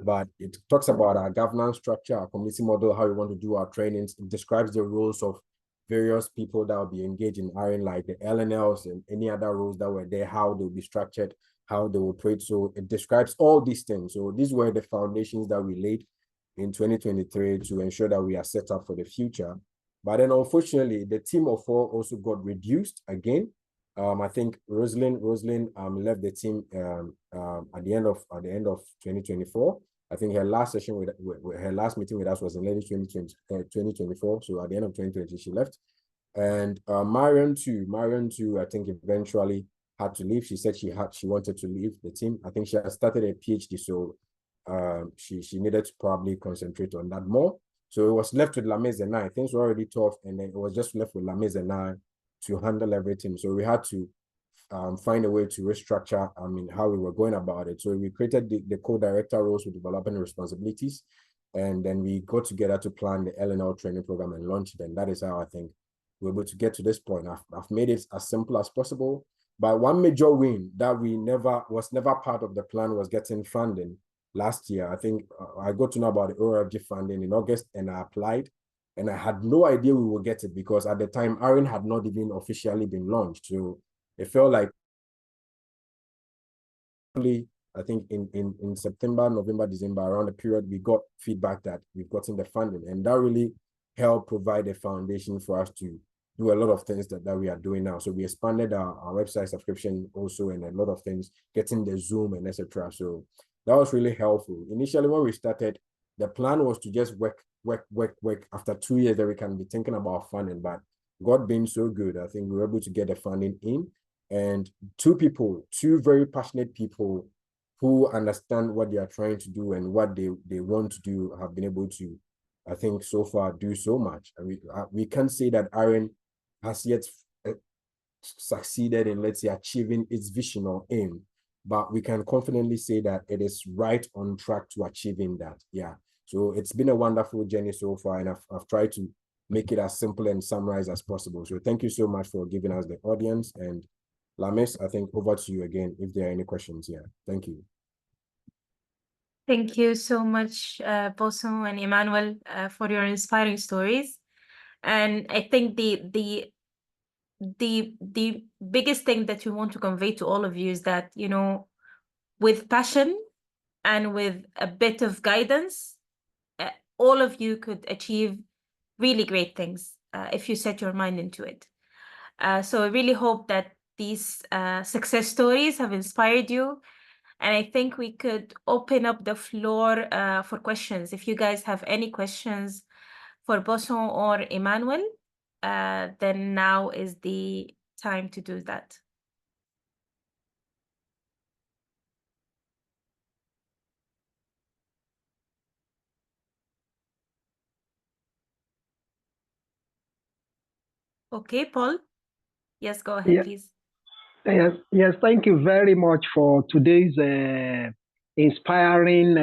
But it talks about our governance structure, our community model, how we want to do our trainings. It describes the roles of various people that will be engaged in AREN, like the LNLs and any other roles that were there, how they'll be structured, how they will operate. So it describes all these things. So these were the foundations that we laid in 2023 to ensure that we are set up for the future. But then unfortunately, the team of 4 also got reduced again. I think Rosalind left the team at the end of 2024. I think her last session with her last meeting with us was in early 2024. So at the end of 2020, she left. And Marion too, I think eventually had to leave. She said she wanted to leave the team. I think she had started a PhD, so she needed to probably concentrate on that more. So it was left with Lamez and I. Things were already tough, and then it was just left with Lamez and I to handle everything. So we had to find a way to restructure, how we were going about it. So we created the co-director roles with development responsibilities, and then we got together to plan the LNL training program and launch it. And that is how I think we're able to get to this point. I've made it as simple as possible. But one major win that was never part of the plan was getting funding last year. I think I got to know about the ORFG funding in August, and I applied. And I had no idea we would get it because at the time, AREN had not even officially been launched. So it felt like, I think in September, November, December, around the period, we got feedback that we've gotten the funding. And that really helped provide a foundation for us to do a lot of things that we are doing now. So we expanded our website subscription also, and a lot of things, getting the Zoom and etc. So that was really helpful. Initially, when we started, the plan was to just work. After 2 years that we can be thinking about funding, but God being so good, I think we were able to get the funding in, and two very passionate people who understand what they are trying to do and what they want to do have been able to, I think so far, do so much. And we can't say that AREN has yet succeeded in, let's say, achieving its vision or aim, but we can confidently say that it is right on track to achieving that. Yeah. So it's been a wonderful journey so far, and I've tried to make it as simple and summarized as possible. So thank you so much for giving us the audience. And Lamis, I think over to you again if there are any questions here. Thank you. Thank you so much, Bosun and Emmanuel, for your inspiring stories. And I think the biggest thing that we want to convey to all of you is that, with passion and with a bit of guidance, all of you could achieve really great things if you set your mind into it. So I really hope that these success stories have inspired you. And I think we could open up the floor for questions. If you guys have any questions for Bosun or Emmanuel, then now is the time to do that. Okay, Paul? Yes, go ahead, please. Yes, thank you very much for today's inspiring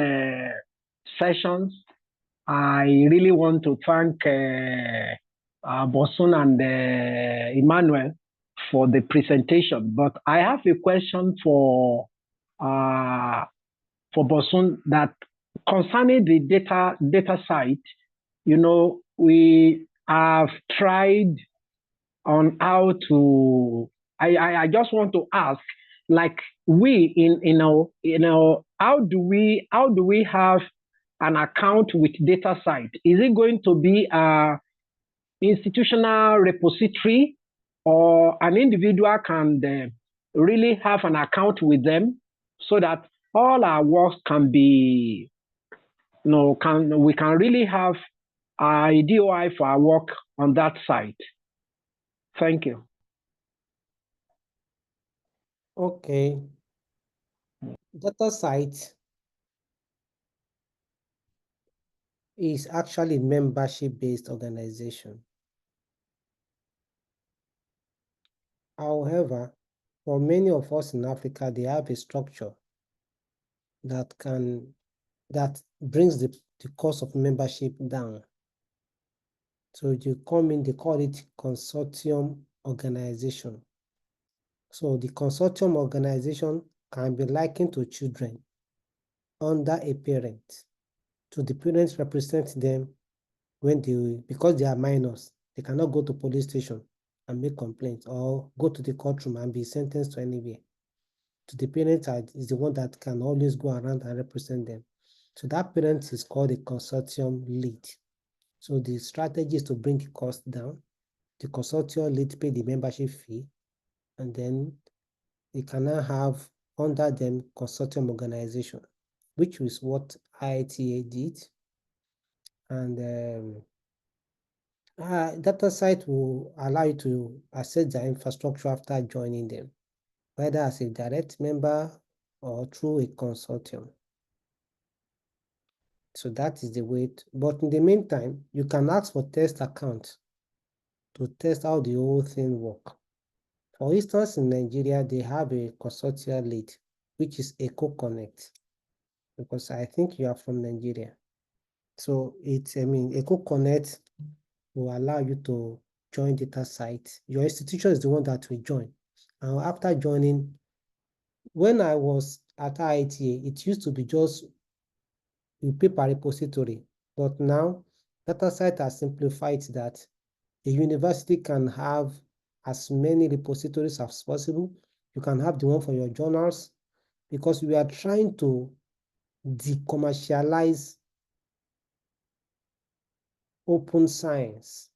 sessions. I really want to thank Bosun and Emmanuel for the presentation. But I have a question for Bosun that concerning the DataCite. We have tried on how to. I just want to ask, like, how do we have an account with DataCite? Is it going to be an institutional repository, or an individual can really have an account with them so that all our works can be, we can really have a DOI for our work on that site? Thank you. Okay. DataCite is actually a membership-based organization. However, for many of us in Africa, they have a structure that brings the cost of membership down. So you come in, they call it consortium organization. So the consortium organization can be likened to children under a parent. So the parents represent them when because they are minors, they cannot go to police station and make complaints or go to the courtroom and be sentenced to anywhere. So the parent is the one that can always go around and represent them. So that parent is called a consortium lead. So the strategy is to bring the cost down. The consortium lead pay the membership fee, and then they can now have under them consortium organization, which is what IITA did. And DataCite will allow you to access their infrastructure after joining them, whether as a direct member or through a consortium. So that is the way. But in the meantime, you can ask for test account to test how the whole thing works. For instance, in Nigeria, they have a consortium lead, which is EcoConnect, because I think you are from Nigeria. So EcoConnect will allow you to join DataCite. Your institution is the one that will join. And after joining, when I was at IITA, it used to be just you pay per repository, but now DataCite has simplified that. The university can have as many repositories as possible. You can have the one for your journals, because we are trying to decommercialize open science.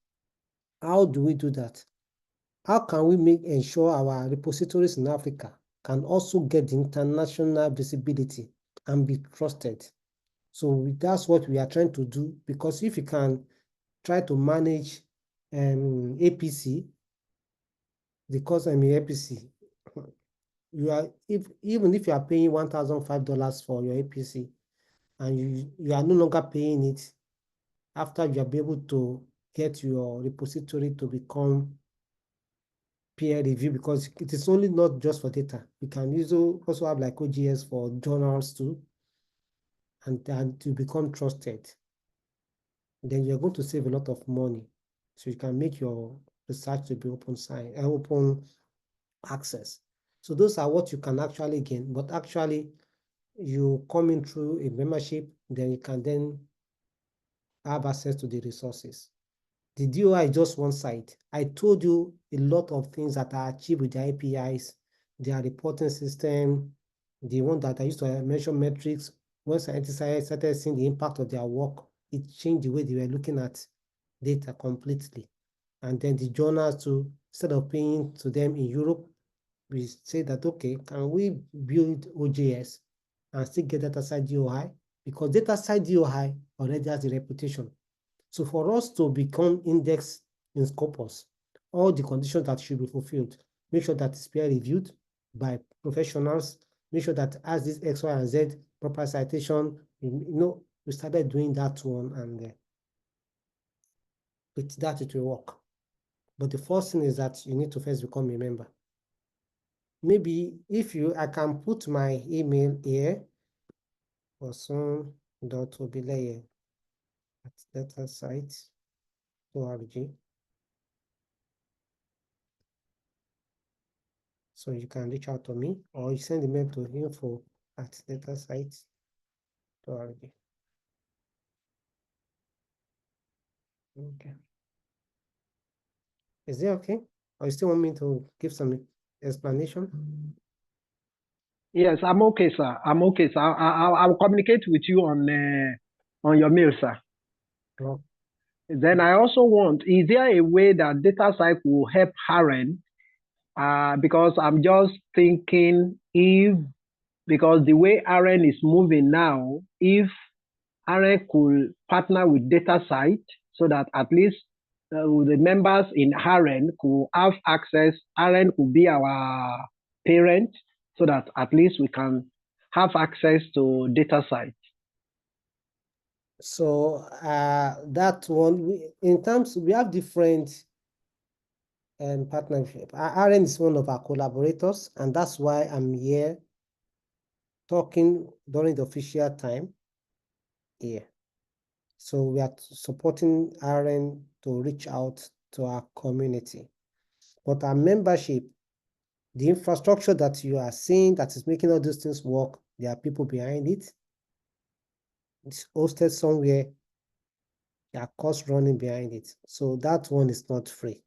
How do we do that? How can we ensure our repositories in Africa can also get international visibility and be trusted? So that's what we are trying to do, because if you can try to manage APC, because I'm an APC, you are even if you are paying $1,005 for your APC and you are no longer paying it after you are able to get your repository to become peer review, because it is only not just for data. You can also have like OGS for journals too, and to become trusted. Then you're going to save a lot of money. So you can make your research to be open access. So those are what you can actually gain, but actually you come in through a membership, then you can then have access to the resources. The DOI is just one side. I told you a lot of things that are achieved with the APIs, their reporting system, the one that I used to measure metrics. Once scientists started seeing the impact of their work, it changed the way they were looking at data completely. And then the journals too, instead of paying to them in Europe, we say that, okay, can we build OJS and still get DataCite DOI? Because DataCite DOI already has the reputation. So for us to become indexed in Scopus, all the conditions that should be fulfilled, make sure that it's peer reviewed by professionals, make sure that as this X, Y, and Z proper citation, we started doing that one, and with that it will work. But the first thing is that you need to first become a member. Maybe I can put my email here, bosun.obileye@datacite.org. So you can reach out to me, or you send email to info@datacite.org. Okay. Is it okay? Or you still want me to give some explanation? Yes, I'm okay, sir. I'm okay, sir. I'll communicate with you on your mail, sir. Oh. Then I also is there a way that DataCite will help AREN? Because I'm just thinking because the way AREN is moving now, if AREN could partner with DataCite so that at least the members in AREN could have access, AREN could be our parent, so that at least we can have access to DataCite? So that one, in terms, we have different partnership. AREN is one of our collaborators, and that's why I'm here talking during the official time here. So we are supporting AREN to reach out to our community. But our membership, the infrastructure that you are seeing that is making all these things work, there are people behind it. It's hosted somewhere. There are costs running behind it. So that one is not free.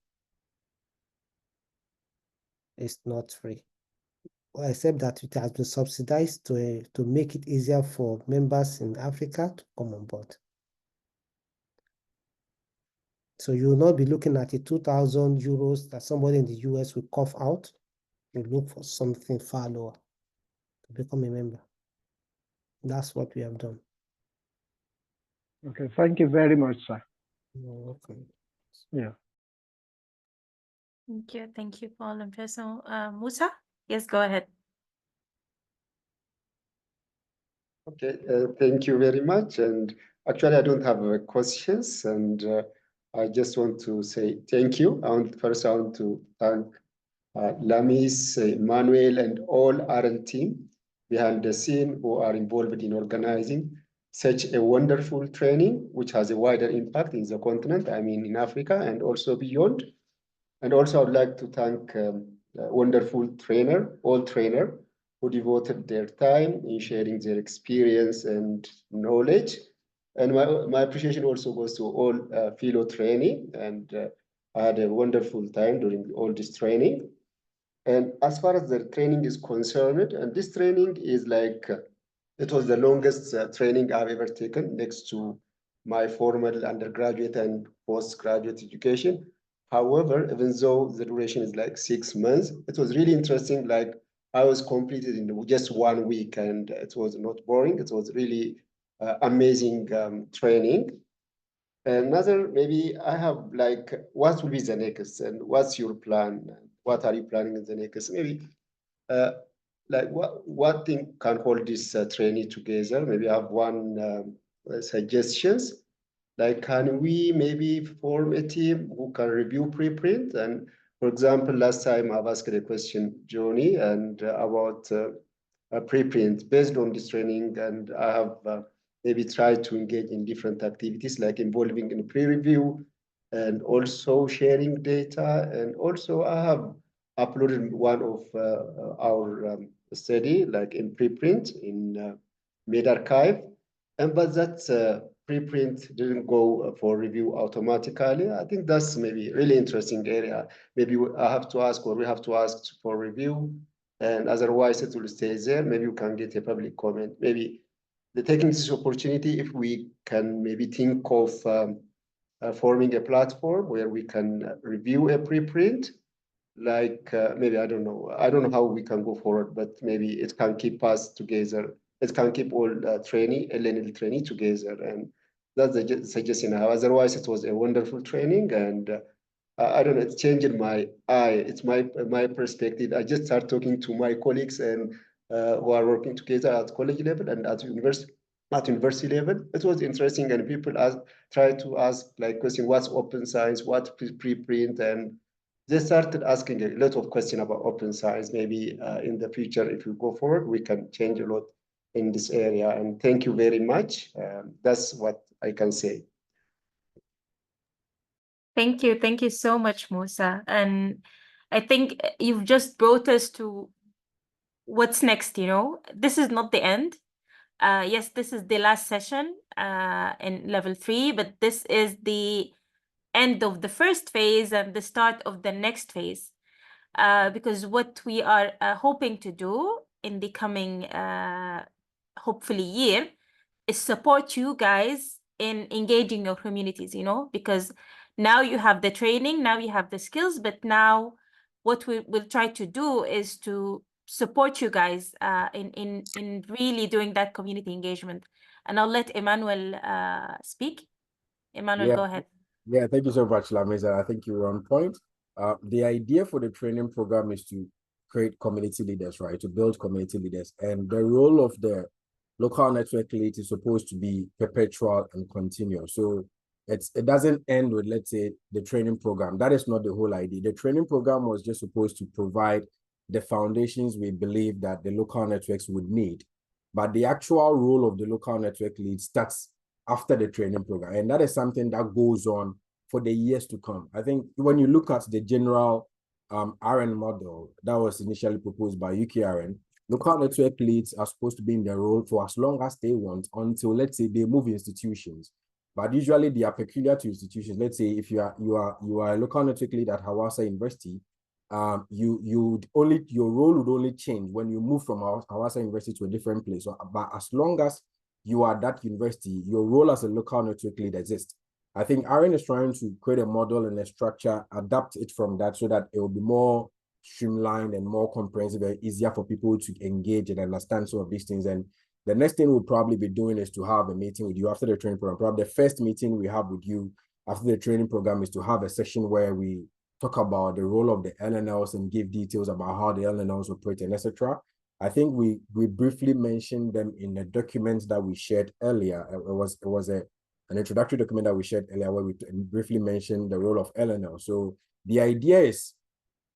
It's not free. Well, except that it has been subsidized to make it easier for members in Africa to come on board. So you will not be looking at the 2,000 euros that somebody in the US will cough out. You look for something far lower to become a member. That's what we have done. Okay, thank you very much, sir. You're welcome. Yeah. Thank you, Paul and Faisal. Musa, yes, go ahead. Okay, thank you very much. And actually, I don't have questions, and I just want to say thank you. First, I want to thank Lamis, Emmanuel, and all AREN team behind the scene who are involved in organizing such a wonderful training, which has a wider impact in the continent, I mean in Africa and also beyond. And also, I would like to thank a wonderful all trainer, who devoted their time in sharing their experience and knowledge. And my appreciation also goes to all fellow training, and I had a wonderful time during all this training. And as far as the training is concerned, and this training is like, it was the longest training I've ever taken next to my formal undergraduate and postgraduate education. However, even though the duration is like 6 months, it was really interesting. Like I was completed in just 1 week, and it was not boring. It was really amazing training. Another, maybe I have like, what will be the next, and what's your plan? What are you planning in the next? Maybe like what thing can hold this training together? Maybe I have one suggestions. Like, can we maybe form a team who can review preprint? And for example, last time I've asked a question, Johnny, and about a preprint based on this training, and I have maybe tried to engage in different activities like involving in peer review and also sharing data. And also I have uploaded one of our study like in preprint in mid-archive. But that preprint didn't go for review automatically. I think that's maybe really interesting area. Maybe I have to ask, or we have to ask for review, and otherwise it will stay there. Maybe you can get a public comment. Maybe taking this opportunity, if we can maybe think of forming a platform where we can review a preprint, like maybe I don't know how we can go forward, but maybe it can keep us together. It can keep all training, LNL training together, and that's the suggestion I have. Otherwise, it was a wonderful training, and I don't know, it's changing my eye. It's my perspective. I just start talking to my colleagues and who are working together at college level and at university level. It was interesting, and people try to ask like question, what's open science, what preprint, and they started asking a lot of questions about open science. Maybe in the future, if we go forward, we can change a lot in this area. And thank you very much. That's what I can say. Thank you so much, Musa. And I think you've just brought us to what's next, This is not the end. Yes, this is the last session in level 3, but this is the end of the first phase and the start of the next phase. Because what we are hoping to do in the coming, hopefully, year is support you guys in engaging your communities, because now you have the training, now you have the skills, but now what we will try to do is to support you guys in really doing that community engagement. And I'll let Emmanuel speak. Emmanuel, go ahead. Yeah, thank you so much, Lameza. I think you were on point. The idea for the training program is to create community leaders, right? To build community leaders. And the role of the local network lead is supposed to be perpetual and continuous. So it doesn't end with, let's say, the training program. That is not the whole idea. The training program was just supposed to provide the foundations we believe that the local networks would need. But the actual role of the local network lead starts after the training program. And that is something that goes on for the years to come. I think when you look at the general AREN model that was initially proposed by UK AREN, local network leads are supposed to be in their role for as long as they want until, let's say, they move institutions. But usually they are peculiar to institutions. Let's say if you are a local network lead at Hawassa University, your role would only change when you move from Hawassa University to a different place. So, but as long as you are at that university, your role as a local network lead exists. I think AREN is trying to create a model and a structure, adapt it from that so that it will be more streamlined and more comprehensive and easier for people to engage and understand some of these things. And the next thing we'll probably be doing is to have a meeting with you after the training program. Probably the first meeting we have with you after the training program is to have a session where we talk about the role of the LNLs and give details about how the LNLs operate and etc. I think we briefly mentioned them in the documents that we shared earlier. It was an introductory document that we shared earlier where we briefly mentioned the role of LNL. So the idea is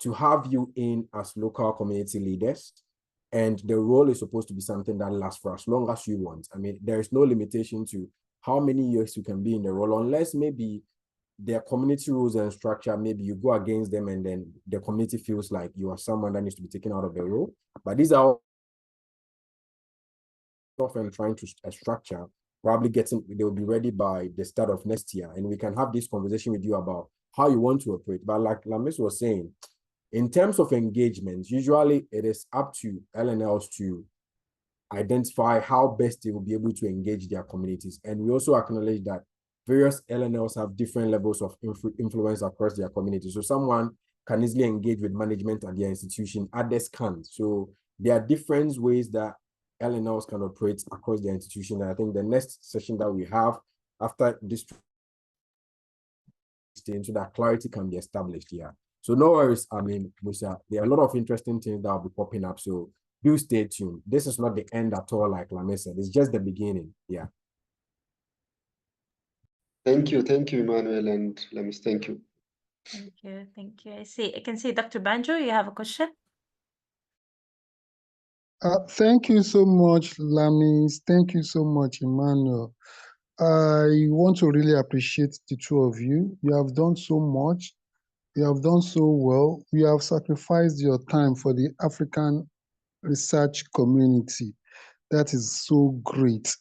to have you in as local community leaders, and the role is supposed to be something that lasts for as long as you want. I mean, there is no limitation to how many years you can be in the role, unless maybe their community rules and structure, maybe you go against them and then the community feels like you are someone that needs to be taken out of the role. But these are often trying to structure, probably they will be ready by the start of next year. And we can have this conversation with you about how you want to operate. But like Lamis was saying, in terms of engagement, usually it is up to LNLs to identify how best they will be able to engage their communities. And we also acknowledge that various LNLs have different levels of influence across their community. So someone can easily engage with management at their institution, others can't. So there are different ways that LNLs can operate across their institution. And I think the next session that we have after this, so that clarity can be established here. So no worries, I mean, Musa, there are a lot of interesting things that will be popping up. So do stay tuned. This is not the end at all, like Lame said. It's just the beginning. Yeah. Thank you, Emmanuel and Lamis. Thank you. Thank you. I can see Dr. Banjo, you have a question? Thank you so much, Lamis. Thank you so much, Emmanuel. I want to really appreciate the two of you. You have done so much. You have done so well. You have sacrificed your time for the African research community. That is so great.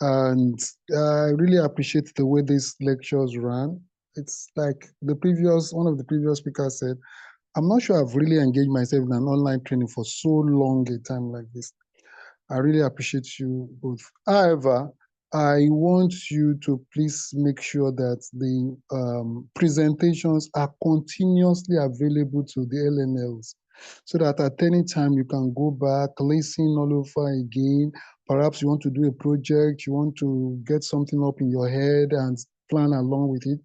And I really appreciate the way these lectures ran. It's like one of the previous speakers said, I'm not sure I've really engaged myself in an online training for so long a time like this. I really appreciate you both. However, I want you to please make sure that the presentations are continuously available to the LNLs, so that at any time you can go back, listen all over again. Perhaps you want to do a project, you want to get something up in your head and plan along with it.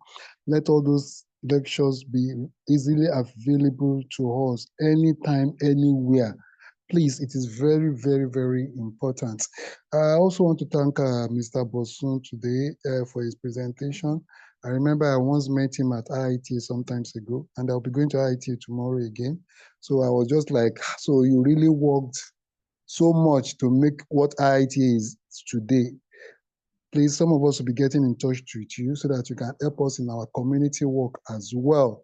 Let all those lectures be easily available to us anytime, anywhere. Please, it is very, very, very important. I also want to thank Mr. Bosun today for his presentation. I remember I once met him at IIT some times ago, and I'll be going to IIT tomorrow again. So I was just like, so you really worked so much to make what IIT is today. Please, some of us will be getting in touch with you so that you can help us in our community work as well.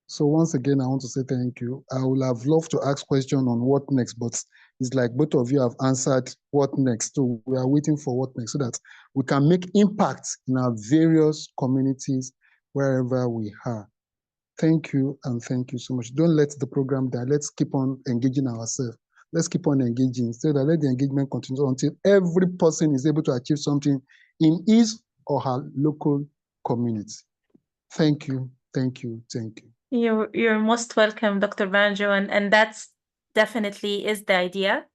So once again, I want to say thank you. I would have loved to ask questions on what next, but it's like both of you have answered what next. So we are waiting for what next so that we can make impact in our various communities wherever we are. Thank you, and thank you so much. Don't let the program die. Let's keep on engaging ourselves. Let's keep on engaging so that let the engagement continue until every person is able to achieve something in his or her local community. Thank you, thank you, thank you. You're most welcome, Dr. Banjo, and that's definitely is the idea.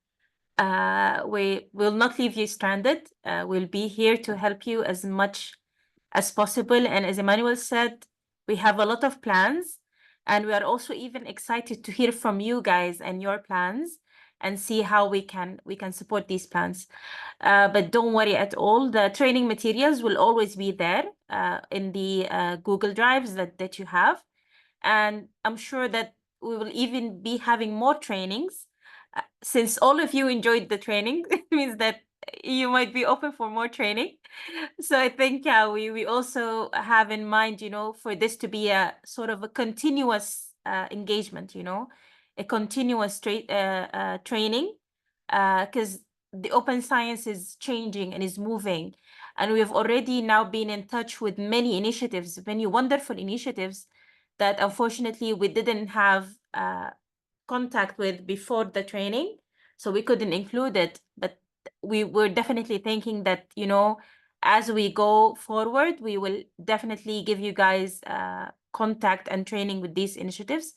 We will not leave you stranded. We'll be here to help you as much as possible. And as Emmanuel said, we have a lot of plans. And we are also even excited to hear from you guys and your plans and see how we can support these plans. But don't worry at all. The training materials will always be there in the Google Drives that you have. And I'm sure that we will even be having more trainings. Since all of you enjoyed the training, it means that you might be open for more training. So I think we also have in mind, for this to be a sort of a continuous engagement, a continuous training, because the open science is changing and is moving. And we have already now been in touch with many initiatives, many wonderful initiatives that unfortunately we didn't have contact with before the training, so we couldn't include it. But we were definitely thinking that, as we go forward, we will definitely give you guys contact and training with these initiatives,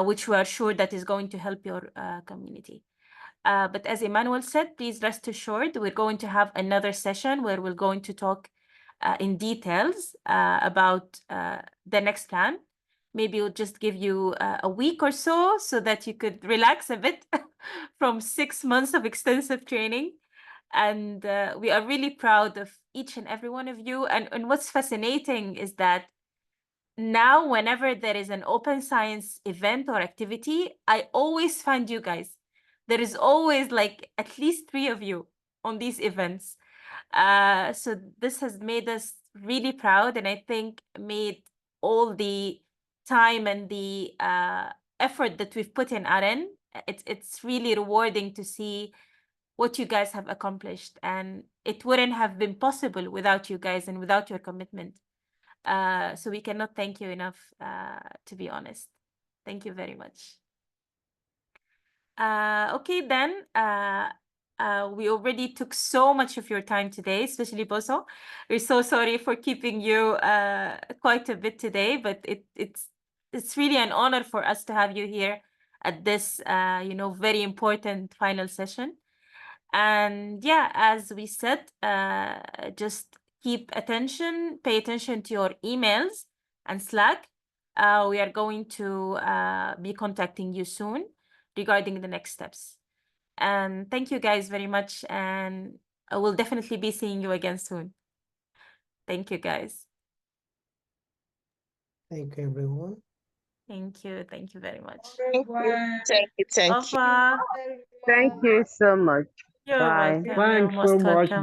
which we are sure that is going to help your community. But as Emmanuel said, please rest assured, we're going to have another session where we're going to talk in details about the next plan. Maybe we'll just give you a week or so that you could relax a bit from 6 months of extensive training. And we are really proud of each and every one of you. And what's fascinating is that now, whenever there is an open science event or activity, I always find you guys. There is always like at least 3 of you on these events. So this has made us really proud, and I think made all the time and the effort that we've put in AREN, it's really rewarding to see what you guys have accomplished, and it wouldn't have been possible without you guys and without your commitment. So we cannot thank you enough, to be honest. Thank you very much. Okay, then. We already took so much of your time today, especially Boso. We're so sorry for keeping you quite a bit today, but it's really an honor for us to have you here at this very important final session. And yeah, as we said, just pay attention to your emails and Slack. We are going to be contacting you soon regarding the next steps. And thank you guys very much, and I will definitely be seeing you again soon. Thank you, guys. Thank you, everyone. Thank you very much. Thank you. Au revoir. Thank you so much. You're Bye. welcome. Thanks You're so most much. welcome.